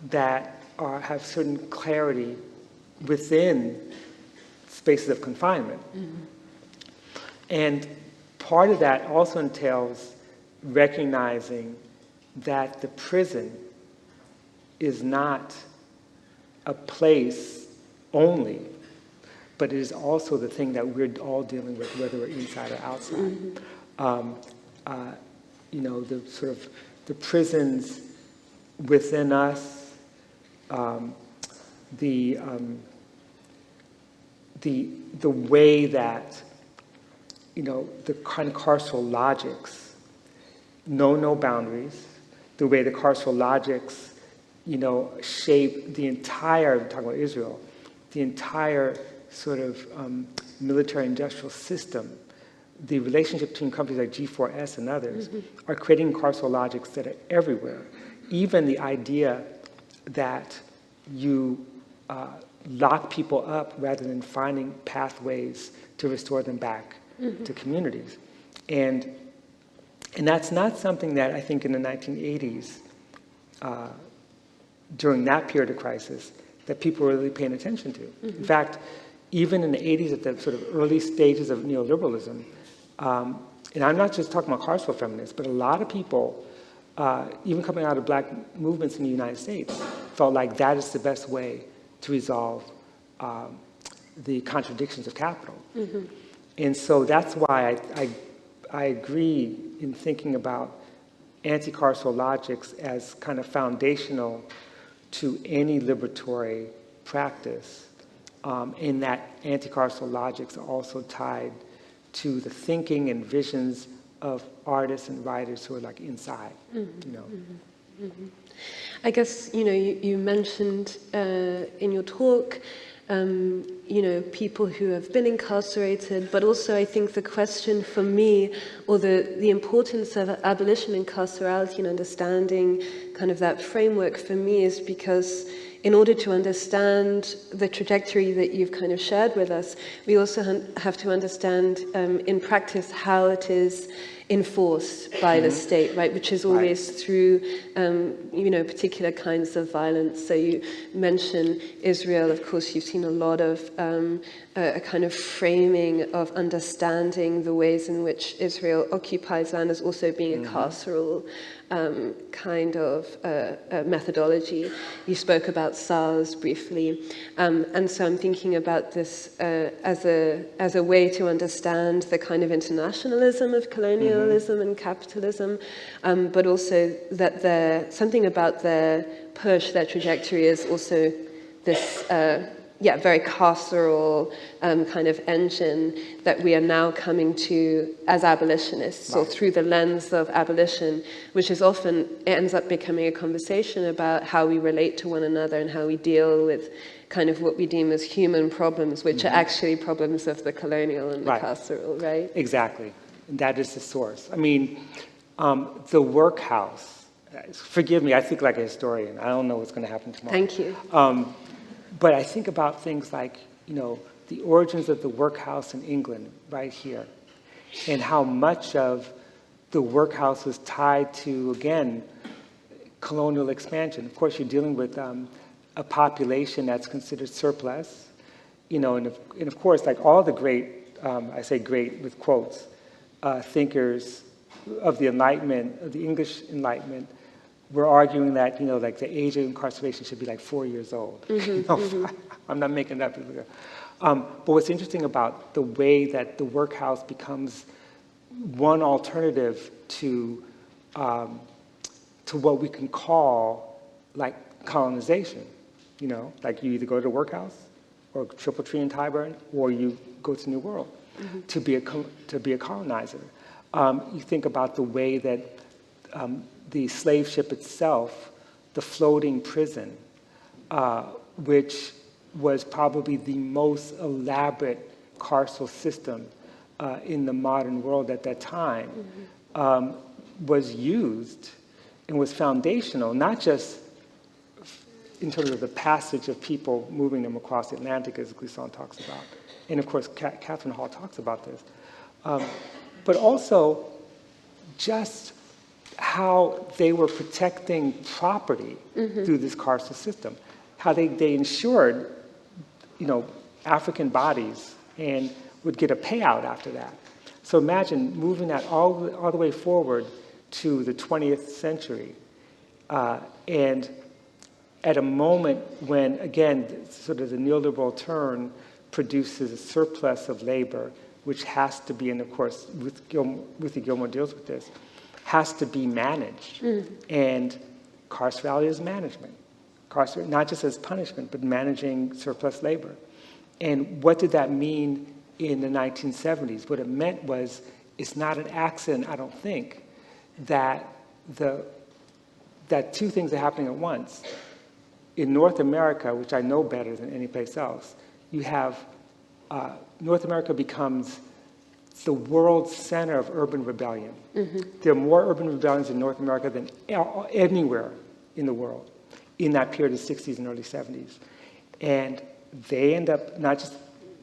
that have certain clarity within spaces of confinement. And part of that also entails recognizing that the prison is not a place only, but it is also the thing that we're all dealing with, whether we're inside or outside. You know, the sort of the prisons within us, the way that, you know, the kind of carceral logics know no boundaries, the way the carceral logics, you know, shape the entire, we're talking about Israel, the entire sort of military industrial system, the relationship between companies like G4S and others are creating carceral logics that are everywhere. Even the idea that you lock people up rather than finding pathways to restore them back to communities. And that's not something that I think in the 1980s, during that period of crisis, that people were really paying attention to. In fact, even in the 80s, at the sort of early stages of neoliberalism, and I'm not just talking about carceral feminists, but a lot of people, even coming out of black movements in the United States, felt like that is the best way to resolve the contradictions of capital. And so that's why I agree in thinking about anti-carceral logics as kind of foundational to any liberatory practice, in that anti-carceral logics are also tied to the thinking and visions of artists and writers who are like inside, you know. I guess, you mentioned in your talk, people who have been incarcerated, but also I think the question for me, or the importance of abolition and carcerality and understanding kind of that framework for me is because in order to understand the trajectory that you've kind of shared with us, we also have to understand in practice how it is enforced by the state, right? Which is always through, particular kinds of violence. So you mentioned Israel. Of course, you've seen a lot of a kind of framing of understanding the ways in which Israel occupies land as also being a carceral kind of methodology. You spoke about SARS briefly, and so I'm thinking about this as a way to understand the kind of internationalism of colonialism and capitalism, but also that something about their push, their trajectory is also this very carceral kind of engine that we are now coming to as abolitionists, or through the lens of abolition, which is often ends up becoming a conversation about how we relate to one another and how we deal with kind of what we deem as human problems, which are actually problems of the colonial and the carceral, right? Exactly. And that is the source. I mean, the workhouse, forgive me, I think like a historian. I don't know what's going to happen tomorrow. Thank you. But I think about things like, the origins of the workhouse in England right here, and how much of the workhouse was tied to, again, colonial expansion. Of course, you're dealing with a population that's considered surplus, and of course, like all the great, I say great with quotes, thinkers of the Enlightenment, of the English Enlightenment, were arguing that, like the age of incarceration should be like 4 years old. I'm not making that up. But what's interesting about the way that the workhouse becomes one alternative to what we can call like colonization, like you either go to the workhouse or Triple Tree in Tyburn, or you go to New World to be a colonizer. You think about the way that the slave ship itself, the floating prison, which was probably the most elaborate carceral system in the modern world at that time, was used and was foundational, not just in terms of the passage of people moving them across the Atlantic, as Glissant talks about. And of course, Catherine Hall talks about this. But also just how they were protecting property through this carceral system, how they ensured, African bodies and would get a payout after that. So imagine moving that all the way forward to the 20th century, and at a moment when, again, sort of the neoliberal turn produces a surplus of labor, which has to be, and of course, Ruthie Gilmore deals with this, has to be managed. And carcerality is management. Not just as punishment, but managing surplus labor. And what did that mean in the 1970s? What it meant was, it's not an accident, I don't think, that two things are happening at once. In North America, which I know better than any place else, you have North America becomes the world center of urban rebellion. There are more urban rebellions in North America than anywhere in the world in that period of the 60s and early 70s. And they end up not just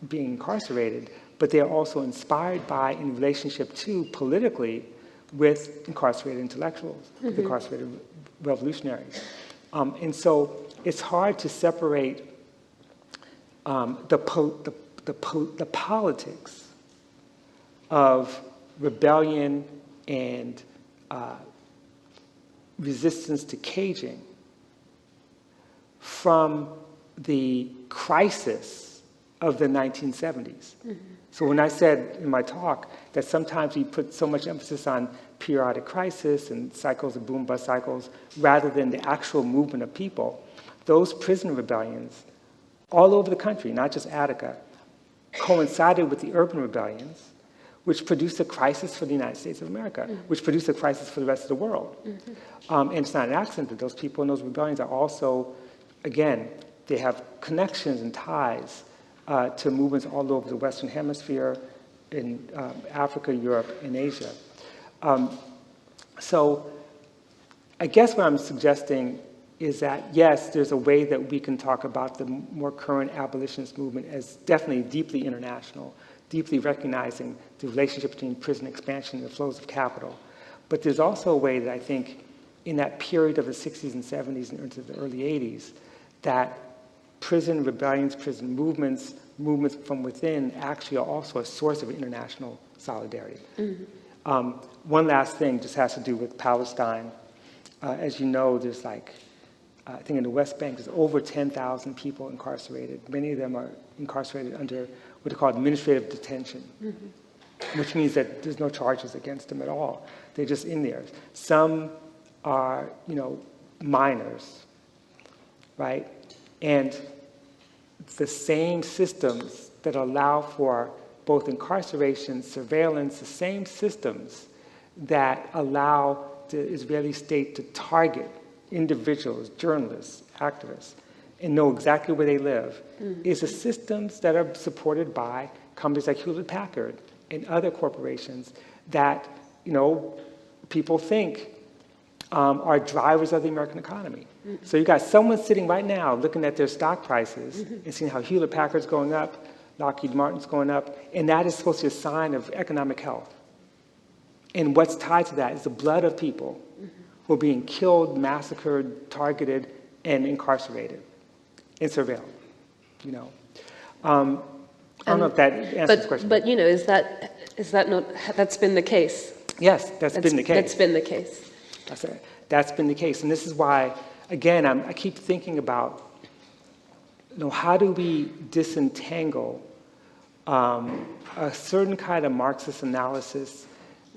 being incarcerated, but they're also inspired by, in relationship to, politically, with incarcerated intellectuals, with incarcerated revolutionaries. And so it's hard to separate the politics of rebellion and resistance to caging from the crisis of the 1970s. So when I said in my talk that sometimes we put so much emphasis on periodic crisis and cycles of boom-bust cycles rather than the actual movement of people, those prison rebellions all over the country, not just Attica, coincided with the urban rebellions, which produced a crisis for the United States of America, which produced a crisis for the rest of the world. And it's not an accident that those people in those rebellions are also, again, they have connections and ties to movements all over the Western Hemisphere, in Africa, Europe, and Asia. So I guess what I'm suggesting is that, yes, there's a way that we can talk about the more current abolitionist movement as definitely deeply international, deeply recognizing the relationship between prison expansion and the flows of capital. But there's also a way that I think in that period of the 60s and 70s and into the early 80s, that prison rebellions, prison movements, movements from within actually are also a source of international solidarity. One last thing just has to do with Palestine. As you know, there's like, I think in the West Bank, there's over 10,000 people incarcerated. Many of them are incarcerated under what are called administrative detention, which means that there's no charges against them at all. They're just in there. Some are, minors, right? And the same systems that allow for both incarceration, surveillance, the same systems that allow the Israeli state to target individuals, journalists, activists, and know exactly where they live, is the systems that are supported by companies like Hewlett-Packard and other corporations that, people think are drivers of the American economy. So you got someone sitting right now looking at their stock prices and seeing how Hewlett-Packard's going up, Lockheed Martin's going up, and that is supposed to be a sign of economic health. And what's tied to that is the blood of people who are being killed, massacred, targeted, and incarcerated and surveilled. I don't know if that answers the question. But is that not, that's been the case? Yes, that's been the case. That's been the case. That's been the case. And this is why, again, I keep thinking about, how do we disentangle a certain kind of Marxist analysis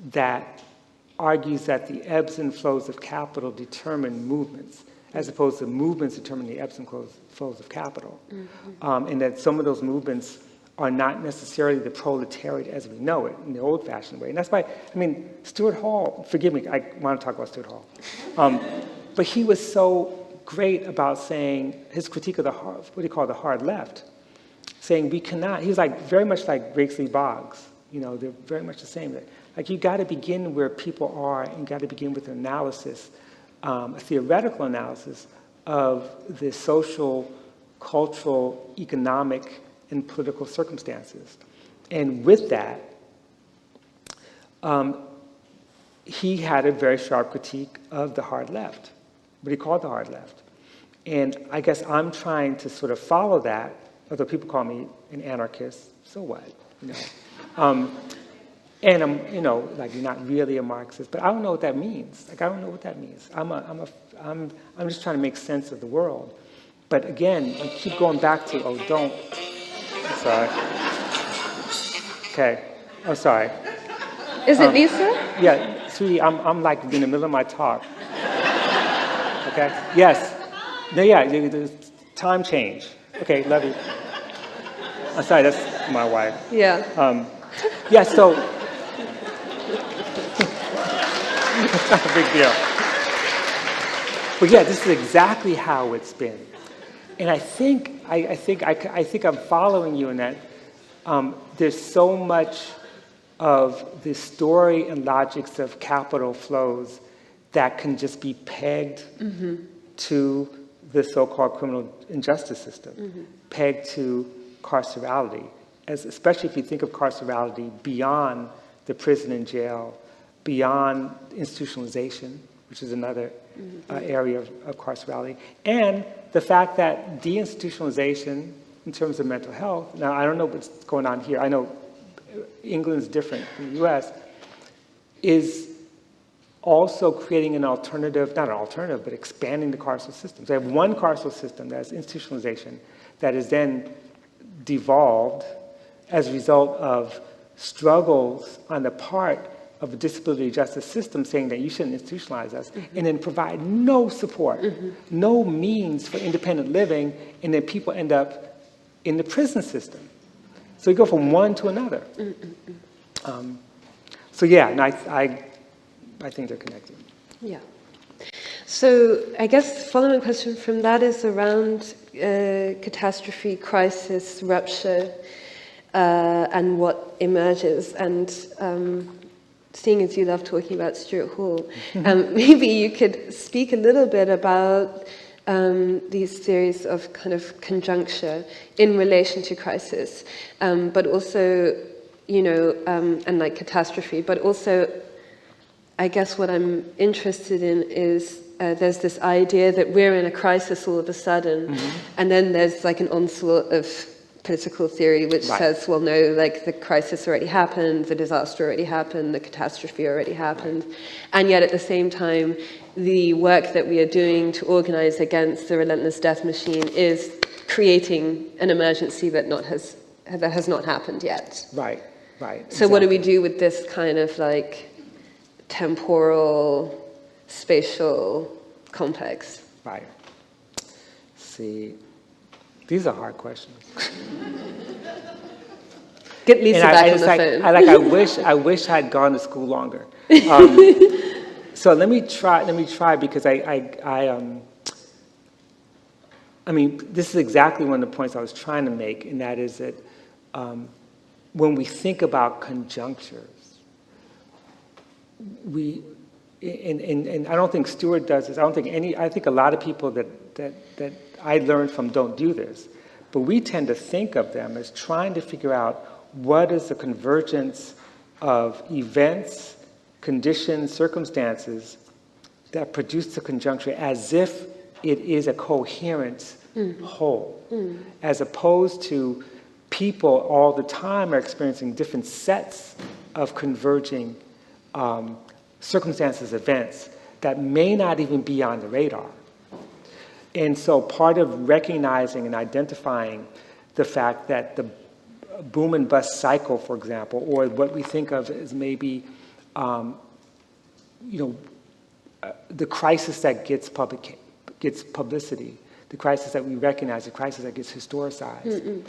that argues that the ebbs and flows of capital determine movements, as opposed to movements determine the ebbs and flows of capital. And that some of those movements are not necessarily the proletariat as we know it in the old-fashioned way. And that's why, Stuart Hall, forgive me, I want to talk about Stuart Hall. But he was so great about saying, his critique of what he called the hard left, saying we cannot, he was very much like Rakesley Boggs, they're very much the same. You got to begin where people are and got to begin with an analysis, a theoretical analysis of the social, cultural, economic, and political circumstances. And with that, he had a very sharp critique of the hard left, what he called the hard left. And I guess I'm trying to sort of follow that, although people call me an anarchist, so what, And I'm, you're not really a Marxist, but I don't know what that means. I don't know what that means. I'm just trying to make sense of the world. But again, I keep going back to, I'm sorry. Okay, I'm sorry. Is it Lisa? Yeah, sweetie, I'm in the middle of my talk. Okay, yes. No, yeah, there's time change. Okay, love you. I'm sorry, that's my wife. Yeah. So, it's not a big deal. But yeah, this is exactly how it's been. And I think I'm following you in that there's so much of the story and logics of capital flows that can just be pegged to the so-called criminal injustice system, pegged to carcerality, especially if you think of carcerality beyond the prison and jail, beyond institutionalization, which is another area of carcerality, and the fact that deinstitutionalization in terms of mental health, now I don't know what's going on here, I know England's different from the US, is also creating an alternative, not an alternative, but expanding the carceral system. So you have one carceral system that is institutionalization that is then devolved as a result of struggles on the part of the disability justice system saying that you shouldn't institutionalize us, and then provide no support, no means for independent living, and then people end up in the prison system. So you go from one to another. So yeah, and I think they're connected. Yeah. So I guess the following question from that is around catastrophe, crisis, rupture, and what emerges. And seeing as you love talking about Stuart Hall, maybe you could speak a little bit about these theories of kind of conjuncture in relation to crisis, but also, and like catastrophe, but also, I guess what I'm interested in is there's this idea that we're in a crisis all of a sudden, and then there's like an onslaught of political theory which says, well, no, like the crisis already happened, the disaster already happened, the catastrophe already happened, and yet at the same time, the work that we are doing to organize against the relentless death machine is creating an emergency that has not happened yet. Right. So what do we do with this kind of like temporal, spatial complex? Right. See, these are hard questions. Get Lisa back on the phone. I wish I'd gone to school longer. So let me try because I mean, this is exactly one of the points I was trying to make, and that is that when we think about conjunctures, and I don't think Stuart does this. I think a lot of people that I learned from don't do this, but we tend to think of them as trying to figure out what is the convergence of events, conditions, circumstances that produce the conjuncture as if it is a coherent whole, as opposed to people all the time are experiencing different sets of converging circumstances, events that may not even be on the radar. And so part of recognizing and identifying the fact that the boom and bust cycle, for example, or what we think of as maybe, the crisis that gets publicity, the crisis that we recognize, the crisis that gets historicized,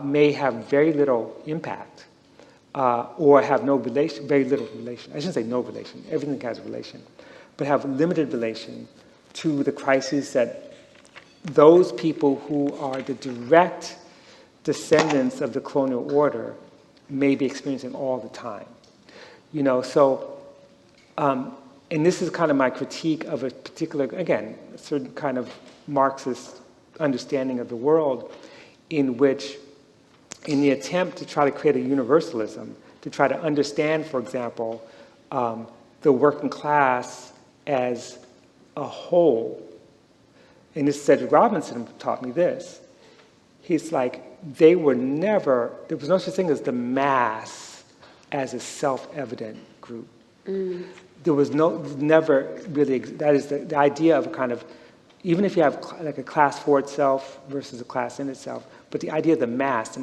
may have very little impact. Or have very little relation. I shouldn't say no relation, everything has a relation, but have limited relation to the crises that those people who are the direct descendants of the colonial order may be experiencing all the time. And this is kind of my critique of a particular, again, a certain kind of Marxist understanding of the world in which in the attempt to try to create a universalism, to try to understand, for example, the working class as a whole. And this Cedric Robinson taught me this. He's like, there was no such thing as the mass as a self-evident group. There was never really, that is the idea of a kind of, even if you have like a class for itself versus a class in itself, but the idea of the masses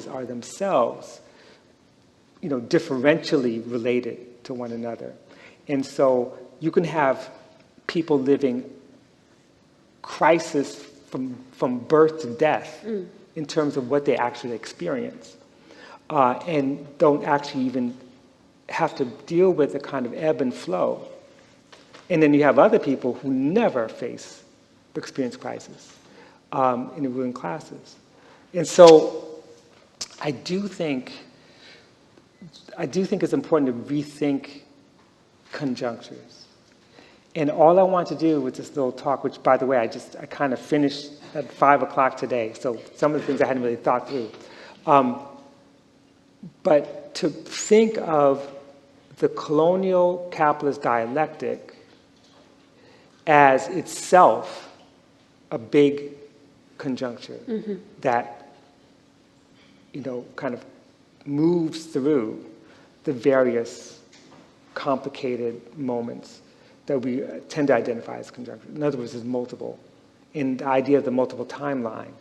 are themselves, differentially related to one another. And so you can have people living crisis from birth to death in terms of what they actually experience, and don't actually even have to deal with the kind of ebb and flow. And then you have other people who never experience crisis. In the ruling classes. And so I do think it's important to rethink conjunctures. And all I want to do with this little talk, which by the way, I kind of finished at 5 o'clock today, so some of the things I hadn't really thought through. But to think of the colonial capitalist dialectic as itself a big conjuncture that, kind of moves through the various complicated moments that we tend to identify as conjuncture. In other words, there's multiple. And the idea of the multiple timeline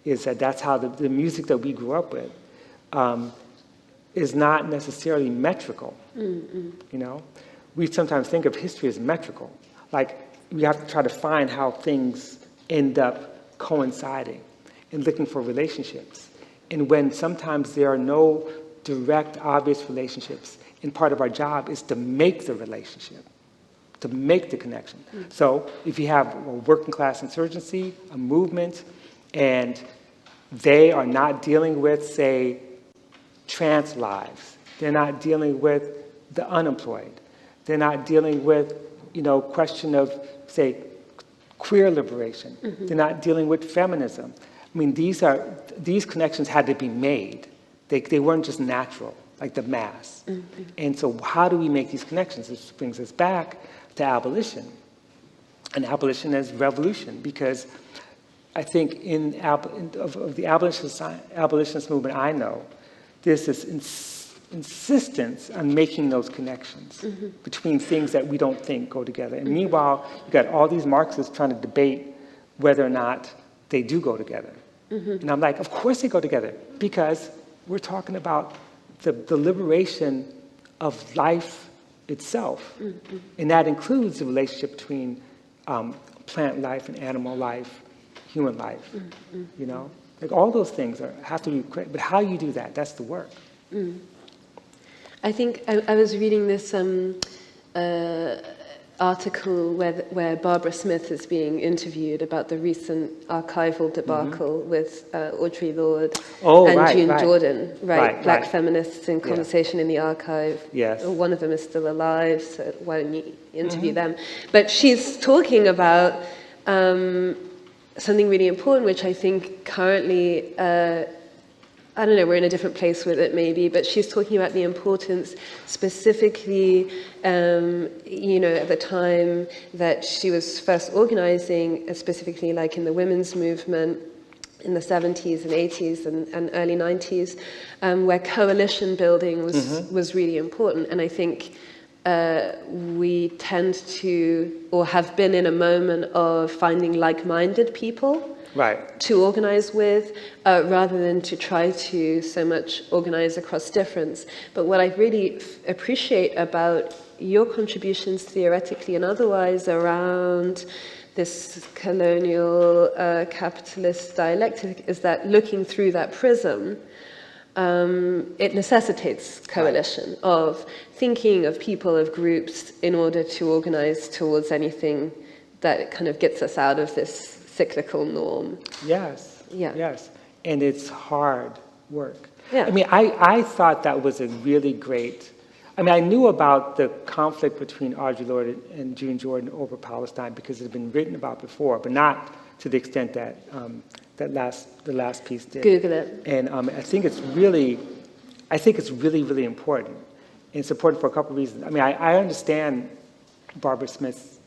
is that that's how the music that we grew up with is not necessarily metrical. We sometimes think of history as metrical. Like, we have to try to find how things end up coinciding and looking for relationships. And when sometimes there are no direct, obvious relationships. And part of our job is to make the relationship, to make the connection. So if you have a working class insurgency, a movement, and they are not dealing with, say, trans lives, they're not dealing with the unemployed, they're not dealing with, question of, say, queer liberation, they're not dealing with feminism. I mean, these connections had to be made. They weren't just natural, like the mass. And so how do we make these connections? This brings us back to abolition, and abolition as revolution, because I think of the abolitionist movement I know, there's this insistence on making those connections between things that we don't think go together. And meanwhile, you've got all these Marxists trying to debate whether or not they do go together. And I'm like, of course they go together, because we're talking about the liberation of life itself. And that includes the relationship between plant life and animal life, human life, Like all those things have to be, but how you do that, that's the work. I think I was reading this article where Barbara Smith is being interviewed about the recent archival debacle with Audre Lorde and June Jordan, Black feminists in conversation in the archive. Yes. One of them is still alive, so why don't you interview them? But she's talking about something really important, which I think currently, I don't know, we're in a different place with it maybe, but she's talking about the importance specifically, at the time that she was first organizing, specifically like in the women's movement in the 70s and 80s and early 90s, where coalition building was really important. And I think we tend to, or have been in a moment of finding like-minded people to organize with, rather than to try to so much organize across difference. But what I really appreciate about your contributions theoretically and otherwise around this colonial capitalist dialectic is that looking through that prism, it necessitates coalition of thinking of people, of groups, in order to organize towards anything that kind of gets us out of this cyclical norm. Yes. Yeah. Yes. And it's hard work. Yeah. I mean, I thought that was a really great, I knew about the conflict between Audre Lorde and June Jordan over Palestine because it had been written about before, but not to the extent that the last piece did. Google it. And I think it's really, really important. And it's important for a couple of reasons. I understand Barbara Smith's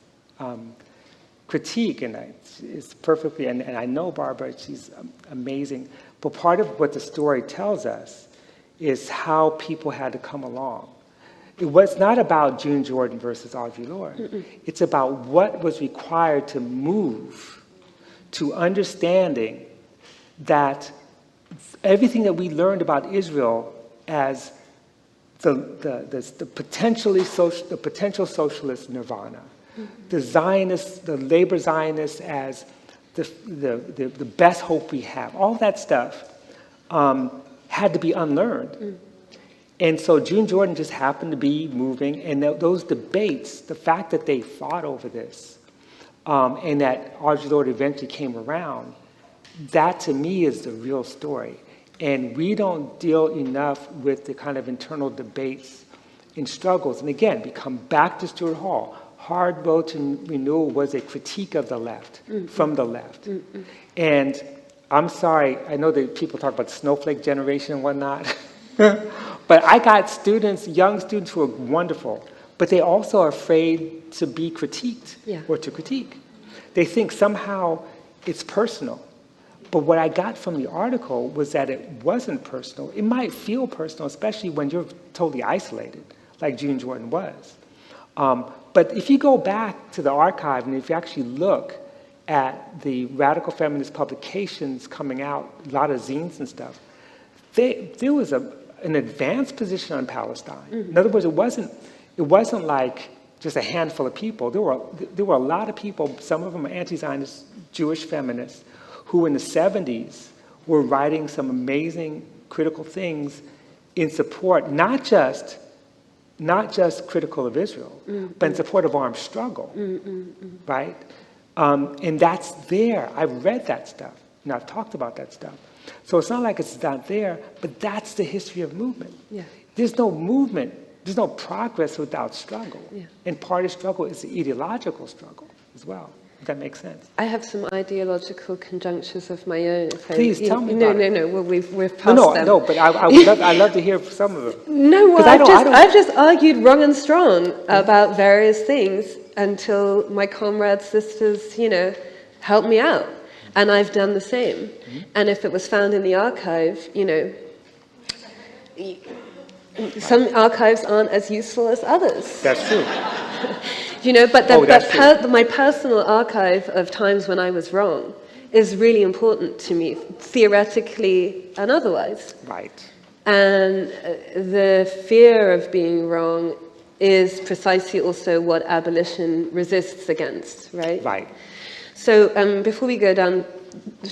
critique, and it's perfectly, and I know Barbara, she's amazing. But part of what the story tells us is how people had to come along. It was not about June Jordan versus Audre Lorde. It's about what was required to move to understanding that everything that we learned about Israel as the potential socialist nirvana, the Zionists, the labor Zionists as the best hope we have, all that stuff had to be unlearned. And so June Jordan just happened to be moving, and those debates, the fact that they fought over this, and that Audre Lorde eventually came around, that to me is the real story. And we don't deal enough with the kind of internal debates and struggles. And again, we come back to Stuart Hall. Hard Road to Renewal was a critique of the left, from the left. And I'm sorry, I know that people talk about the snowflake generation and whatnot, but I got students, young students who are wonderful, but they also are afraid to be critiqued or to critique. They think somehow it's personal. But what I got from the article was that it wasn't personal. It might feel personal, especially when you're totally isolated, like June Jordan was. But if you go back to the archive and if you actually look at the radical feminist publications coming out, a lot of zines and stuff, there was an advanced position on Palestine. In other words, it wasn't like just a handful of people. There were a lot of people, some of them are anti-Zionist Jewish feminists, who in the 70s were writing some amazing critical things in support, not just critical of Israel, but in support of armed struggle, right? And that's there. I've read that stuff, and I've talked about that stuff. So it's not like it's not there, but that's the history of movement. Yeah. There's no movement, there's no progress without struggle. Yeah. And part of struggle is the ideological struggle as well. If that makes sense. I have some ideological conjunctures of my own. Please tell me about it. No. Well, we've passed them. No, but I'd love to hear some of them. No, well, 'Cause I've just argued wrong and strong about various things until my comrades, sisters, help me out. And I've done the same. And if it was found in the archive, some archives aren't as useful as others. That's true. But my personal archive of times when I was wrong is really important to me, theoretically and otherwise. Right. And the fear of being wrong is precisely also what abolition resists against, right? Right. So before we go down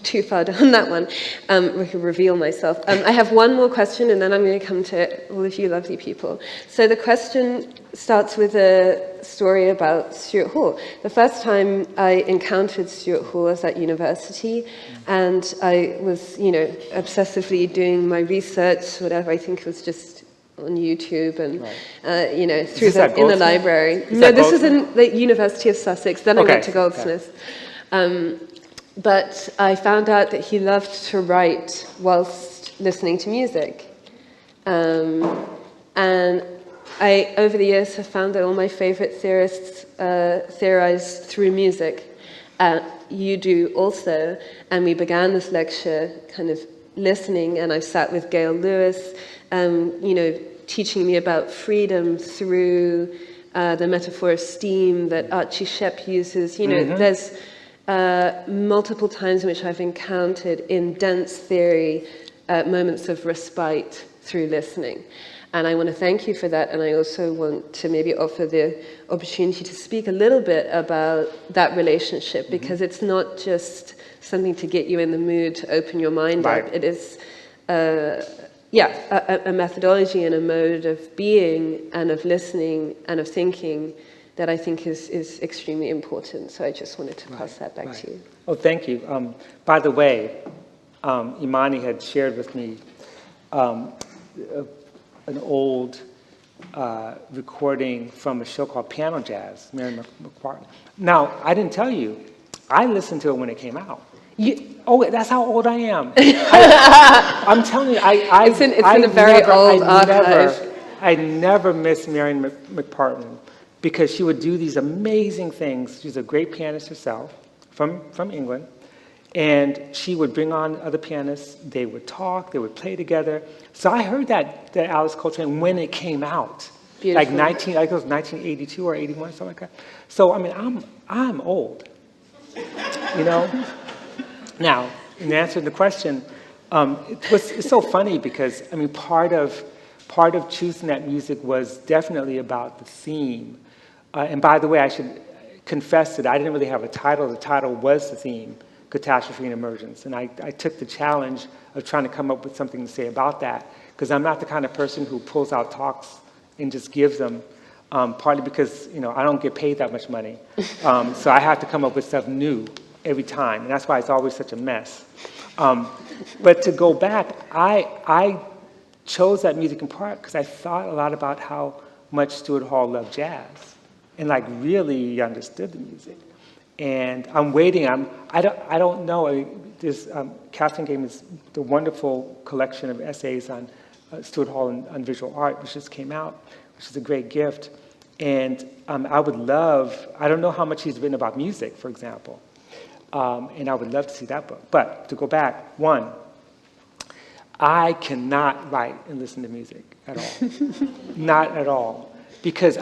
too far down that one, I can reveal myself. I have one more question, and then I'm going to come to all of you lovely people. So the question starts with a story about Stuart Hall. The first time I encountered Stuart Hall was at university, and I was, obsessively doing my research, whatever. I think it was just on YouTube and, Right. in the library. No, this is in the University of Sussex. Then I went to Goldsmiths. But I found out that he loved to write whilst listening to music. And I, over the years, have found that all my favorite theorists theorize through music. You do also. And we began this lecture kind of listening, and I've sat with Gail Lewis, teaching me about freedom through the metaphor of steam that Archie Shepp uses. There's multiple times in which I've encountered in dense theory moments of respite through listening. And I want to thank you for that, and I also want to maybe offer the opportunity to speak a little bit about that relationship, because it's not just something to get you in the mood to open your mind Right. up. It is a methodology and a mode of being and of listening and of thinking that I think is extremely important. So I just wanted to pass that back to you. Oh, thank you. By the way, Imani had shared with me an old recording from a show called Piano Jazz, Mary McPartland. Now, I didn't tell you, I listened to it when it came out. That's how old I am. I'm telling you, it's in a very old archive. I never missed Mary McPartland, because she would do these amazing things. She's a great pianist herself, from England, and she would bring on other pianists. They would talk, they would play together. So I heard that Alice Coltrane when it came out, Beautiful. I think it was 1982 or 81, something like that. So I mean, I'm old, Now, in answering the question, it's so funny because I mean, part of choosing that music was definitely about the theme. And by the way, I should confess that I didn't really have a title. The title was the theme, Catastrophe and Emergence. And I took the challenge of trying to come up with something to say about that, because I'm not the kind of person who pulls out talks and just gives them, partly because I don't get paid that much money. So I have to come up with stuff new every time, and that's why it's always such a mess. But to go back, I chose that music in part because I thought a lot about how much Stuart Hall loved jazz, and really understood the music. And I'm waiting. I don't know. This Catherine gave me the wonderful collection of essays on Stuart Hall and on visual art, which just came out, which is a great gift. And I would love. I don't know how much he's written about music, for example. And I would love to see that book. But to go back, one, I cannot write and listen to music at all. Not at all. Because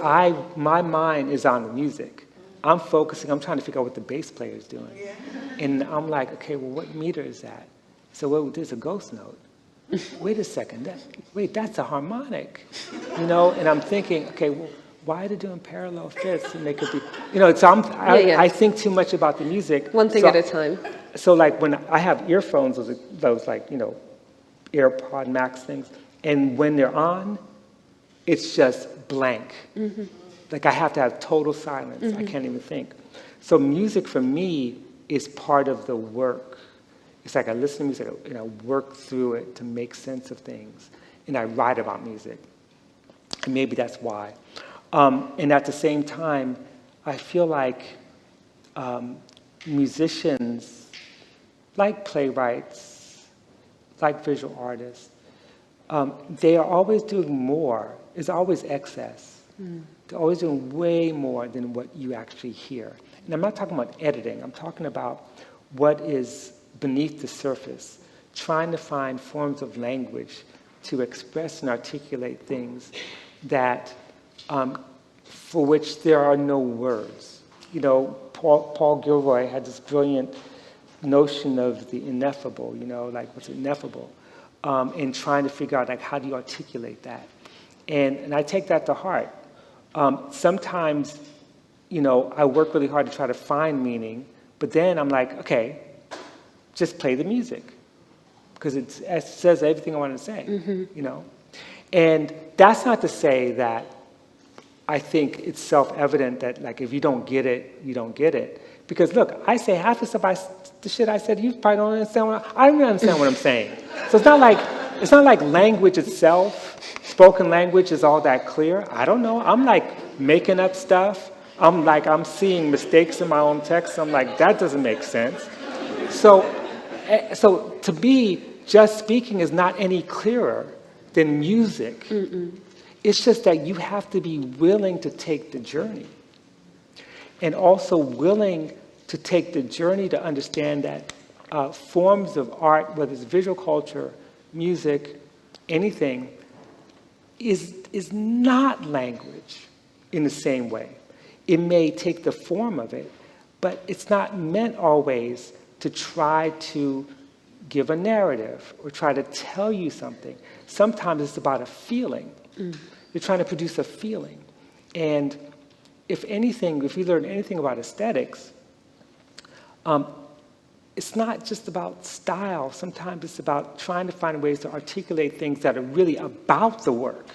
my mind is on the music. I'm focusing, I'm trying to figure out what the bass player is doing. Yeah. And I'm like, okay, well, what meter is that? So there's a ghost note. Wait a second, that's a harmonic. And I'm thinking, okay, well, why are they doing parallel fifths? And they could be, so I think too much about the music. One thing at a time. So when I have earphones, those AirPod Max things, And when they're on, it's just blank. Like I have to have total silence. I can't even think. So music for me is part of the work. It's like I listen to music and I work through it to make sense of things. And I write about music. And maybe that's why. And at the same time, I feel like musicians, like playwrights, like visual artists, they are always doing more. It's always excess. They're always doing way more than what you actually hear. And I'm not talking about editing. I'm talking about what is beneath the surface, trying to find forms of language to express and articulate things that, for which there are no words. You know, Paul Gilroy had this brilliant notion of the ineffable, you know, like what's ineffable, and trying to figure out, like, how do you articulate that? And I take that to heart. Sometimes, you know, I work really hard to try to find meaning, but then I'm like, okay, just play the music, because it says everything I want to say, you know? And that's not to say that I think it's self-evident that, like, if you don't get it, you don't get it. Because, look, I say half the shit I said, you probably don't understand I don't understand what I'm saying. So it's not like language itself, spoken language is all that clear. I don't know. I'm, like, making up stuff. I'm seeing mistakes in my own text. I'm like, that doesn't make sense. So to me, just speaking is not any clearer than music. It's just that you have to be willing to take the journey. And also willing to take the journey to understand that forms of art, whether it's visual culture, music, anything, is not language in the same way. It may take the form of it, but it's not meant always to try to give a narrative or try to tell you something. Sometimes it's about a feeling. You're trying to produce a feeling. And if anything, if we learn anything about aesthetics, it's not just about style. Sometimes it's about trying to find ways to articulate things that are really about the work.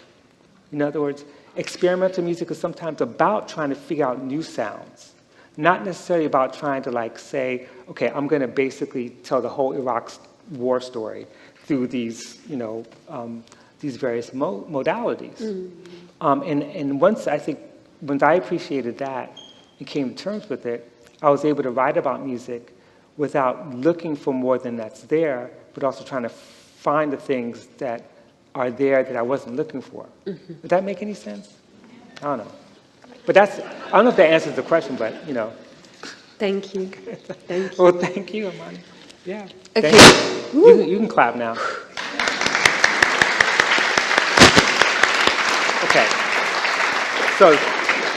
In other words, experimental music is sometimes about trying to figure out new sounds, not necessarily about trying to, like, say, okay, I'm going to basically tell the whole Iraq war story through these, you know, these various modalities. And once I appreciated that and came to terms with it, I was able to write about music without looking for more than that's there, but also trying to find the things that are there that I wasn't looking for. Does that make any sense? I don't know. But I don't know if that answers the question, but, you know. Thank you. Thank you. Well, thank you, Imani. Yeah. Okay. Thank you. You can clap now. Okay. So,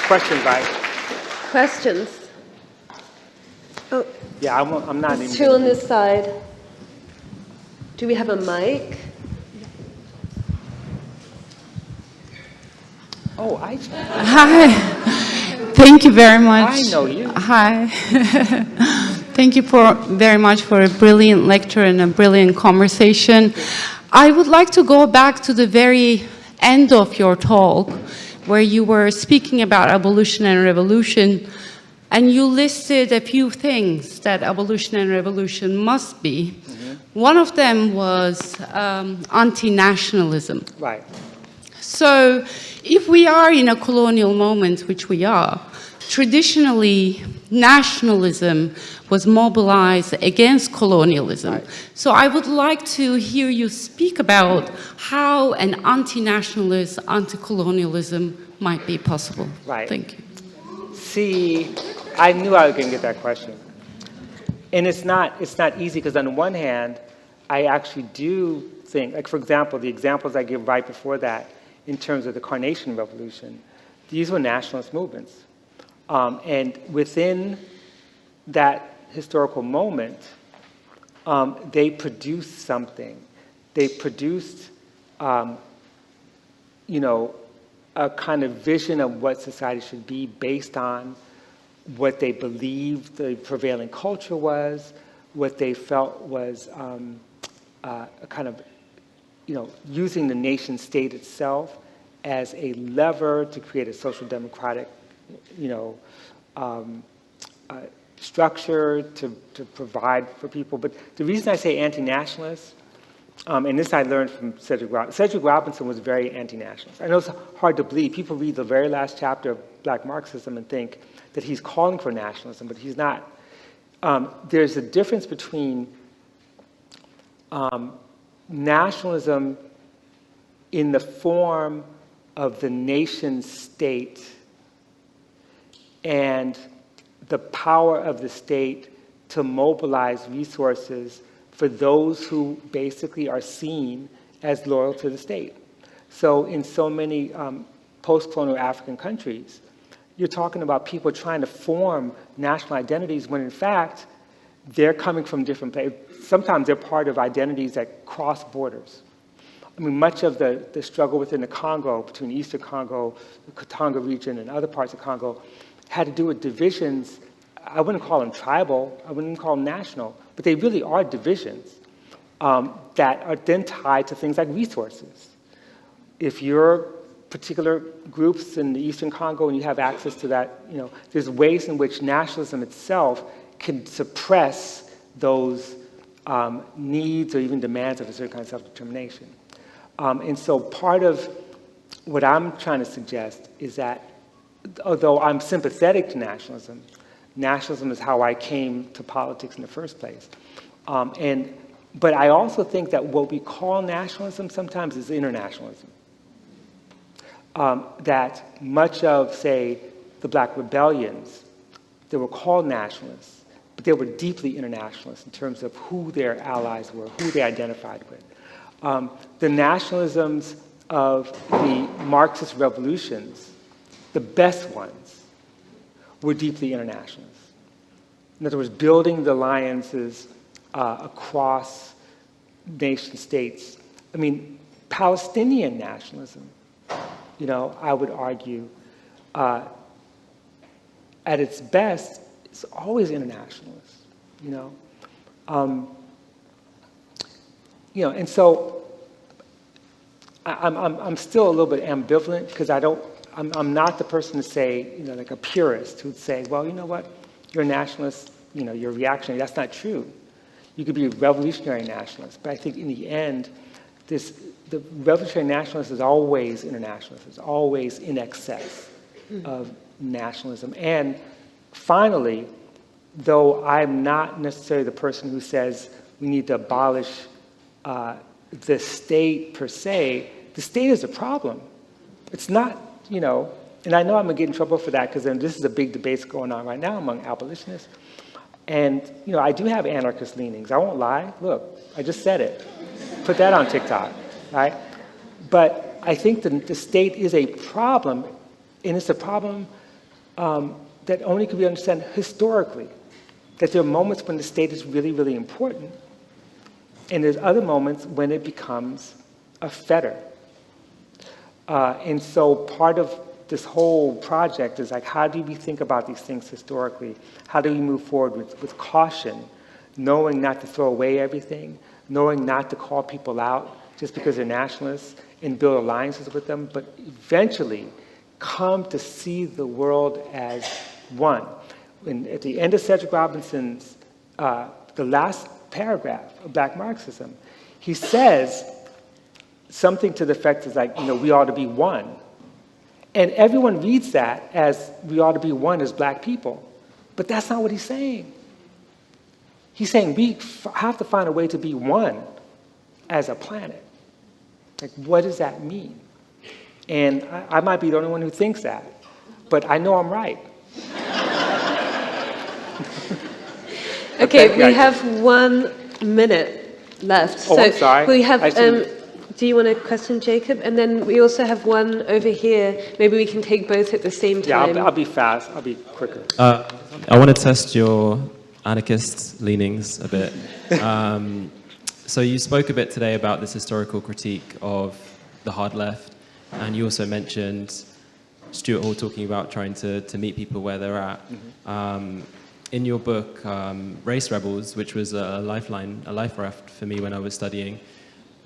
questions, right? Questions? Oh, Yeah, I'm not there's even. two on this side. Do we have a mic? Oh, Hi. Thank you very much. I know you. Hi. Thank you very much for a brilliant lecture and a brilliant conversation. I would like to go back to the very end of your talk, where you were speaking about abolition and revolution, and you listed a few things that abolition and revolution must be. One of them was anti-nationalism. Right. So if we are in a colonial moment, which we are, traditionally nationalism was mobilized against colonialism. Right. So I would like to hear you speak about how an anti-nationalist, anti-colonialism might be possible. Right. Thank you. See, I knew I was going to get that question. And it's not easy, because on the one hand, I actually do think, like, for example, the examples I give right before that, in terms of the Carnation Revolution, these were nationalist movements. And within that historical moment, they produced something. They produced, you know, a kind of vision of what society should be based on what they believed the prevailing culture was, what they felt was a kind of using the nation state itself as a lever to create a social democratic, structure to provide for people. But the reason I say anti-nationalist, and this I learned from Cedric Robinson. Cedric Robinson was very anti-nationalist. I know it's hard to believe. People read the very last chapter of Black Marxism and think that he's calling for nationalism, but he's not. There's a difference between nationalism in the form of the nation state and the power of the state to mobilize resources for those who basically are seen as loyal to the state. So in so many post-colonial African countries, you're talking about people trying to form national identities when in fact, they're coming from different places. Sometimes they're part of identities that cross borders. I mean, much of the struggle within the Congo, between Eastern Congo, the Katanga region, and other parts of Congo, had to do with divisions. I wouldn't call them tribal, I wouldn't call them national, but they really are divisions that are then tied to things like resources. If you're particular groups in the Eastern Congo and you have access to that, there's ways in which nationalism itself can suppress those needs or even demands of a certain kind of self-determination. And so part of what I'm trying to suggest is that although I'm sympathetic to nationalism, nationalism is how I came to politics in the first place. But I also think that what we call nationalism sometimes is internationalism. That much of, say, the Black rebellions, they were called nationalists, but they were deeply internationalists in terms of who their allies were, who they identified with. The nationalisms of the Marxist revolutions, the best ones, were deeply internationalist. In other words, building the alliances across nation states. I mean, Palestinian nationalism, I would argue, at its best, it's always internationalist, and so I'm still a little bit ambivalent because I'm not the person to say, like a purist who'd say, well, you know what, you're a nationalist, you're reactionary. That's not true. You could be a revolutionary nationalist, but I think in the end, the revolutionary nationalist is always internationalist. It's always in excess of nationalism. And finally, though I'm not necessarily the person who says we need to abolish the state per se, the state is a problem. It's not, and I know I'm going to get in trouble for that because this is a big debate going on right now among abolitionists. And, I do have anarchist leanings. I won't lie. Look, I just said it. Put that on TikTok, right? But I think the state is a problem, and it's a problem that only can be understood historically. That there are moments when the state is really, really important, and there's other moments when it becomes a fetter. And so part of this whole project is like, how do we think about these things historically? How do we move forward with caution, knowing not to throw away everything, knowing not to call people out just because they're nationalists and build alliances with them, but eventually come to see the world as one. And at the end of Cedric Robinson's, the last paragraph of Black Marxism, he says something to the effect is like, we ought to be one. And everyone reads that as we ought to be one as Black people. But that's not what he's saying. He's saying we have to find a way to be one as a planet. Like, what does that mean? And I might be the only one who thinks that, but I know I'm right. Okay, we have 1 minute left. Oh, I'm sorry. We have. Do you want to question Jacob? And then we also have one over here. Maybe we can take both at the same time. Yeah, I'll be fast. I'll be quicker. I want to test your anarchist leanings a bit. So you spoke a bit today about this historical critique of the hard left, and you also mentioned Stuart Hall talking about trying to meet people where they're at. Mm-hmm. In your book, Race Rebels, which was a life raft for me when I was studying,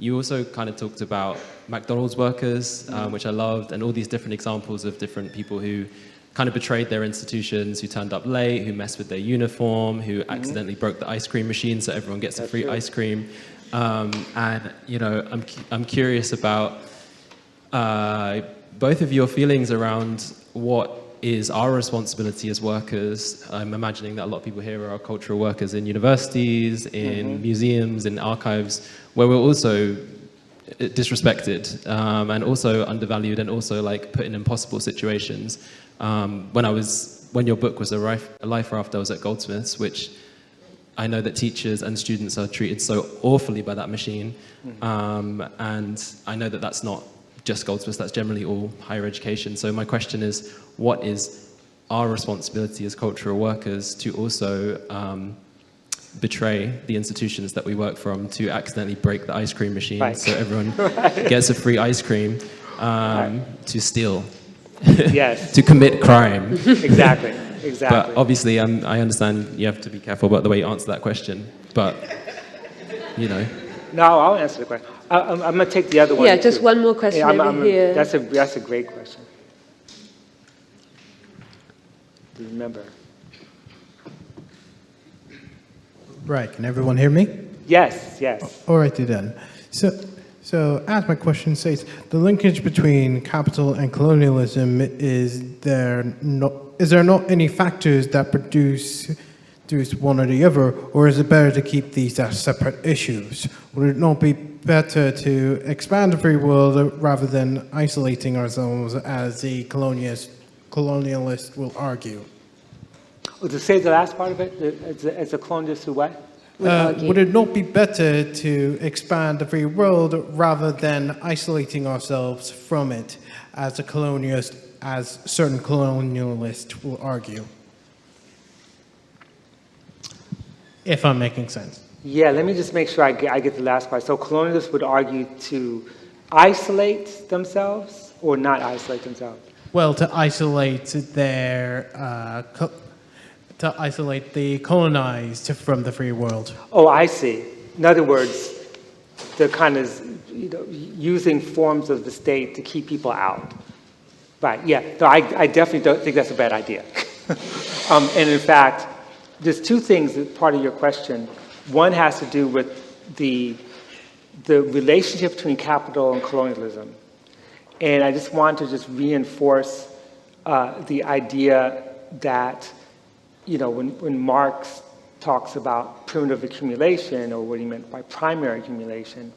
you also kind of talked about McDonald's workers, which I loved, and all these different examples of different people who kind of betrayed their institutions, who turned up late, who messed with their uniform, who accidentally broke the ice cream machine so everyone gets a free ice cream. And, you know, I'm curious about both of your feelings around what is our responsibility as workers. I'm imagining that a lot of people here are cultural workers in universities, in museums, in archives, where we're also disrespected and also undervalued and also like put in impossible situations. When your book was a life raft, I was at Goldsmiths, which I know that teachers and students are treated so awfully by that machine. And I know that that's not just Goldsmiths, that's generally all higher education. So my question is, what is our responsibility as cultural workers to also betray the institutions that we work from, to accidentally break the ice cream machine so everyone gets a free ice cream, to steal, to commit crime. Exactly. But obviously, I understand you have to be careful about the way you answer that question. But, you know. No, I'll answer the question. I'm going to take the other one. Yeah, just one more question over here. That's a great question. Do you remember? Right, can everyone hear me? Yes, yes. All righty then. So as my question says, the linkage between capital and colonialism, is there not any factors that produce one or the other, or is it better to keep these as separate issues? Would it not be better to expand the free world rather than isolating ourselves, as the colonialist will argue? To say the last part of it, as a colonialist who what? Would it not be better to expand the free world rather than isolating ourselves from it, as certain colonialists will argue? If I'm making sense. Yeah, let me just make sure I get the last part. So colonialists would argue to isolate themselves or not isolate themselves? Well, to isolate the colonized from the free world. Oh, I see. In other words, the kind of, using forms of the state to keep people out. Right, yeah. No, I definitely don't think that's a bad idea. And in fact, there's two things that part of your question. One has to do with the relationship between capital and colonialism. And I just want to just reinforce the idea that, when Marx talks about primitive accumulation, or what he meant by primary accumulation,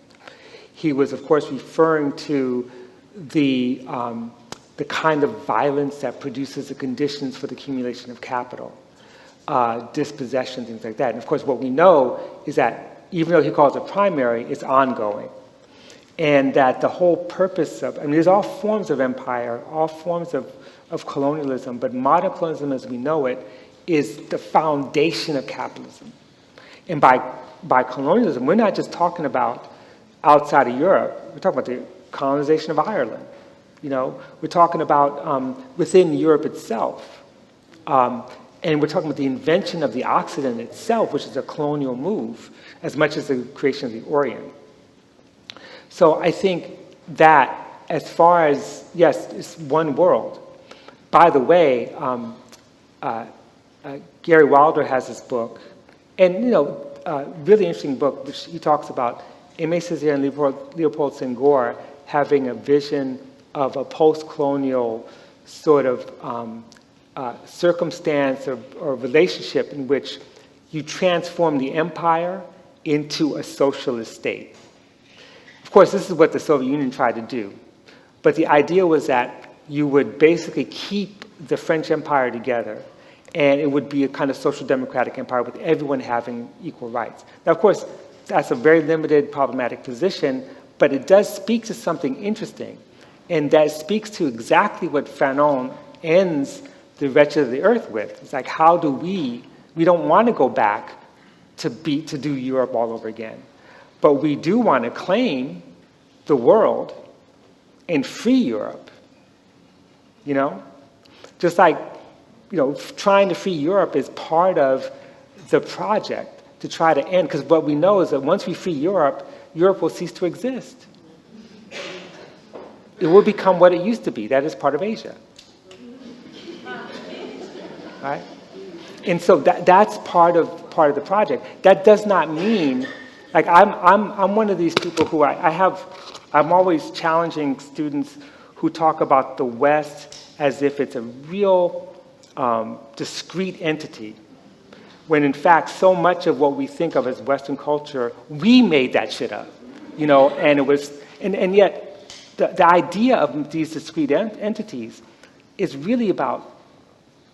he was, of course, referring to the kind of violence that produces the conditions for the accumulation of capital. Dispossession, things like that. And of course, what we know is that even though he calls it primary, it's ongoing. And that the whole purpose of, there's all forms of empire, all forms of colonialism, but modern colonialism as we know it is the foundation of capitalism. And by colonialism, we're not just talking about outside of Europe, we're talking about the colonization of Ireland. We're talking about within Europe itself. And we're talking about the invention of the Occident itself, which is a colonial move, as much as the creation of the Orient. So I think that as far as, yes, it's one world. By the way, Gary Wilder has this book, and, really interesting book, which he talks about Aimé Césaire and Leopold Senghor having a vision of a post-colonial sort of circumstance or relationship in which you transform the empire into a socialist state. Of course, this is what the Soviet Union tried to do. But the idea was that you would basically keep the French Empire together, and it would be a kind of social democratic empire with everyone having equal rights. Now, of course, that's a very limited, problematic position, but it does speak to something interesting, and that speaks to exactly what Fanon ends The Wretched of the Earth with. It's like, how do we don't want to go back to do Europe all over again, but we do want to claim the world and free Europe, Just like, trying to free Europe is part of the project to try to end, because what we know is that once we free Europe, Europe will cease to exist. It will become what it used to be. That is part of Asia. Right? And so that's part of the project. That does not mean, like I'm one of these people who I'm always challenging students who talk about the West as if it's a real discrete entity, when in fact so much of what we think of as Western culture, we made that shit up, and it was, and yet the idea of these discrete entities is really about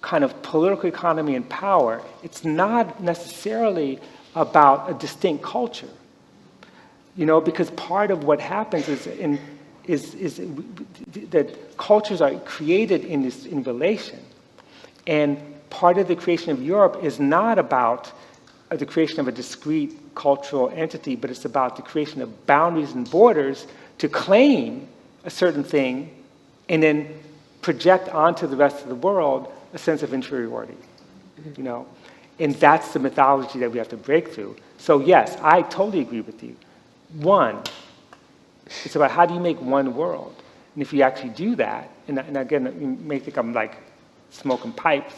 kind of political economy and power. It's not necessarily about a distinct culture, because part of what happens is that cultures are created in relation. And part of the creation of Europe is not about the creation of a discrete cultural entity, but it's about the creation of boundaries and borders to claim a certain thing and then project onto the rest of the world a sense of inferiority, And that's the mythology that we have to break through. So yes, I totally agree with you. One, it's about how do you make one world? And if you actually do that, and again, you may think I'm like smoking pipes,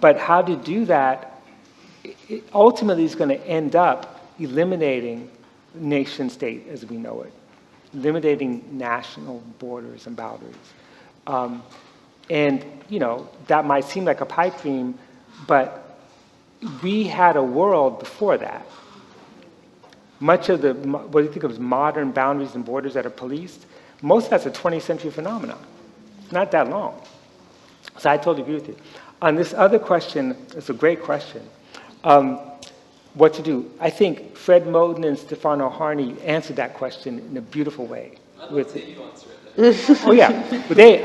but how to do that, it ultimately is going to end up eliminating nation state as we know it, eliminating national borders and boundaries. And, that might seem like a pipe dream, but we had a world before that. Much of what you think of as modern boundaries and borders that are policed, most of that's a 20th century phenomenon. It's not that long. So I totally agree with you. On this other question, it's a great question. What to do? I think Fred Moten and Stefano Harney answered that question in a beautiful way. Oh yeah, but the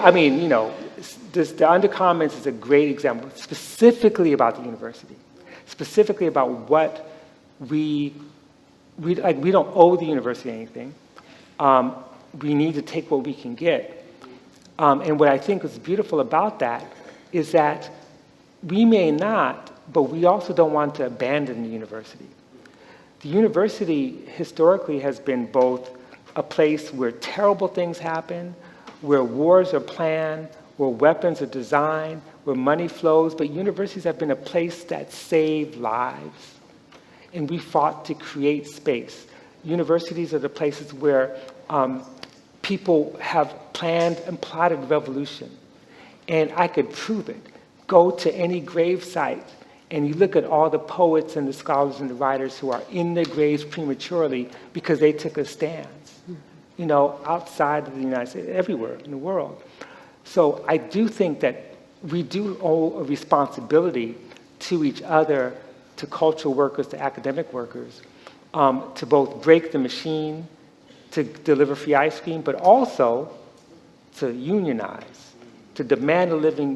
Undercommons is a great example, specifically about the university, specifically about what we don't owe the university anything. We need to take what we can get. And what I think is beautiful about that is that we may not, but we also don't want to abandon the university. The university historically has been both a place where terrible things happen, where wars are planned, where weapons are designed, where money flows, but universities have been a place that saved lives. And we fought to create space. Universities are the places where people have planned and plotted revolution. And I could prove it. Go to any grave site and you look at all the poets and the scholars and the writers who are in their graves prematurely because they took a stance, outside of the United States, everywhere in the world. So I do think that we do owe a responsibility to each other, to cultural workers, to academic workers, to both break the machine, to deliver free ice cream, but also to unionize, to demand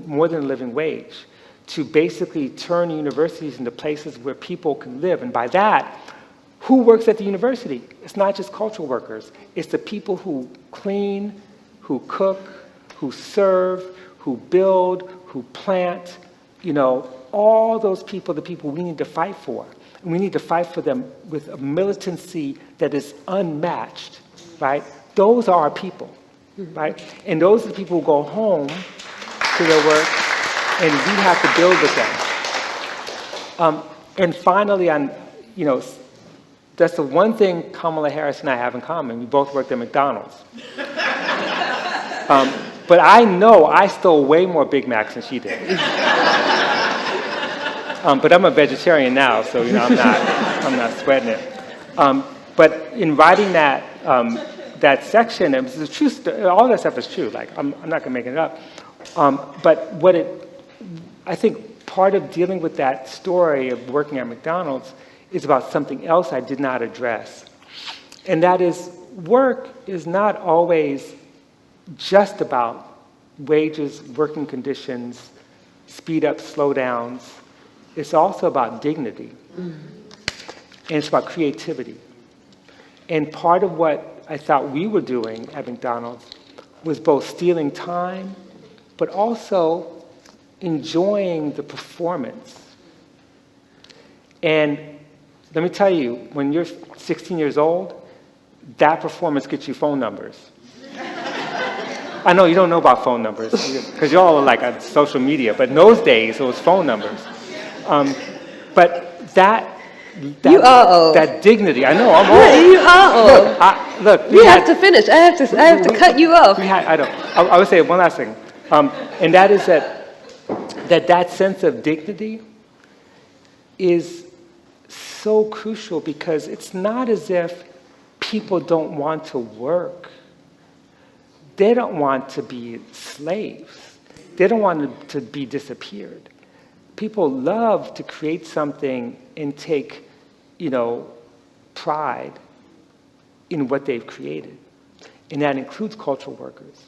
more than a living wage, to basically turn universities into places where people can live. And by that, who works at the university? It's not just cultural workers. It's the people who clean, who cook, who serve, who build, who plant, all those people, the people we need to fight for. And we need to fight for them with a militancy that is unmatched, right? Those are our people, right? And those are the people who go home to their work, and we have to build with them. And finally, that's the one thing Kamala Harris and I have in common. We both worked at McDonald's. But I know I stole way more Big Macs than she did. But I'm a vegetarian now, so I'm not sweating it. But in writing that section, it was the truth. All that stuff is true. I'm not gonna make it up. But I think part of dealing with that story of working at McDonald's is about something else I did not address. And that is, work is not always just about wages, working conditions, speed up, slow downs. It's also about dignity. And it's about creativity. And part of what I thought we were doing at McDonald's was both stealing time, but also enjoying the performance. And let me tell you, when you're 16 years old, that performance gets you phone numbers. I know you don't know about phone numbers because y'all are like on social media, but in those days it was phone numbers. But that You are old. that dignity, I know I'm old. You are old. Look, You have to finish. I have to cut you off. I would say one last thing, and that is that sense of dignity is so crucial because it's not as if people don't want to work. They don't want to be slaves. They don't want to be disappeared. People love to create something and take, pride in what they've created. And that includes cultural workers.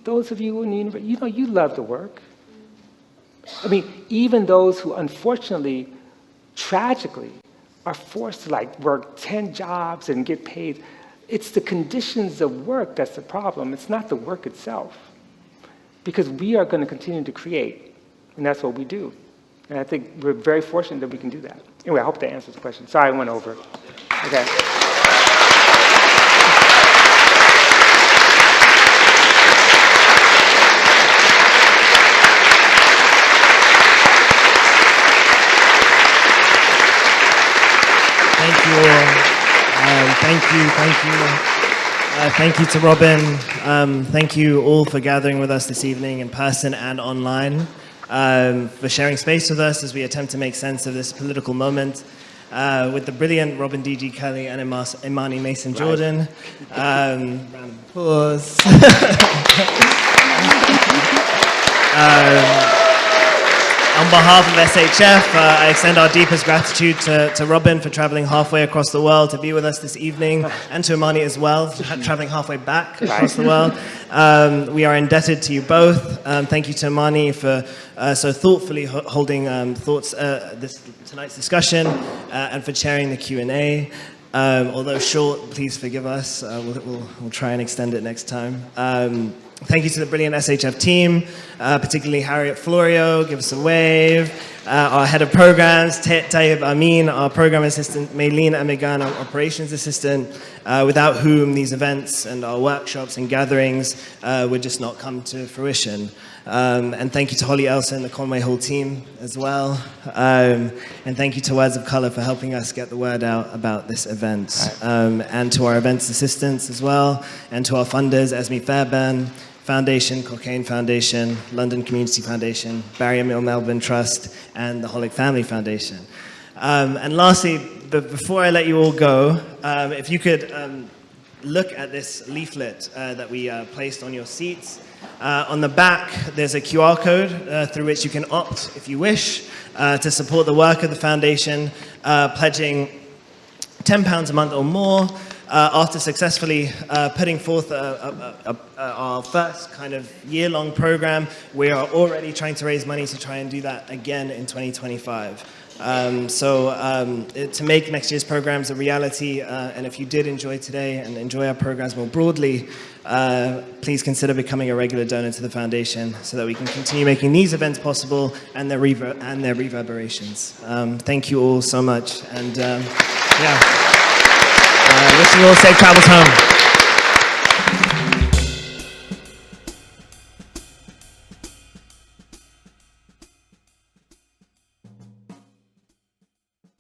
Those of you in the university, you love to work. I mean, even those who unfortunately, tragically, are forced to work 10 jobs and get paid. It's the conditions of work that's the problem. It's not the work itself. Because we are going to continue to create, and that's what we do. And I think we're very fortunate that we can do that. Anyway, I hope that answers the question. Sorry, I went over. Okay. Thank you all. Thank you to Robin. Thank you all for gathering with us this evening in person and online, for sharing space with us as we attempt to make sense of this political moment with the brilliant Robin D.G. Kelley and Imani Mason Jordan. Round of applause. On behalf of SHF, I extend our deepest gratitude to Robin for traveling halfway across the world to be with us this evening, and to Imani as well, traveling halfway back across the world. We are indebted to you both. Thank you to Imani for so thoughtfully holding tonight's discussion, and for chairing the Q&A. Although short, please forgive us. We'll try and extend it next time. Thank you to the brilliant SHF team, particularly Harriet Florio, give us a wave, our head of programs, Tayyib Amin, our program assistant, Maylene Amigan, our operations assistant, without whom these events and our workshops and gatherings would just not come to fruition. And thank you to Holly Elsa and the Conway Hall team as well. And thank you to Words of Color for helping us get the word out about this event. And to our events assistants as well, and to our funders, Esme Fairbairn Foundation, Cocaine Foundation, London Community Foundation, Barrier Mill Melbourne Trust, and the Holic Family Foundation. And lastly, before I let you all go, if you could look at this leaflet that we placed on your seats. On the back, there's a QR code through which you can opt, if you wish, to support the work of the foundation, pledging £10 a month or more. After successfully putting forth our first kind of year-long program, we are already trying to raise money to try and do that again in 2025. To make next year's programs a reality, and if you did enjoy today and enjoy our programs more broadly, please consider becoming a regular donor to the foundation so that we can continue making these events possible and their reverberations. Thank you all so much, and wishing you all safe travels home.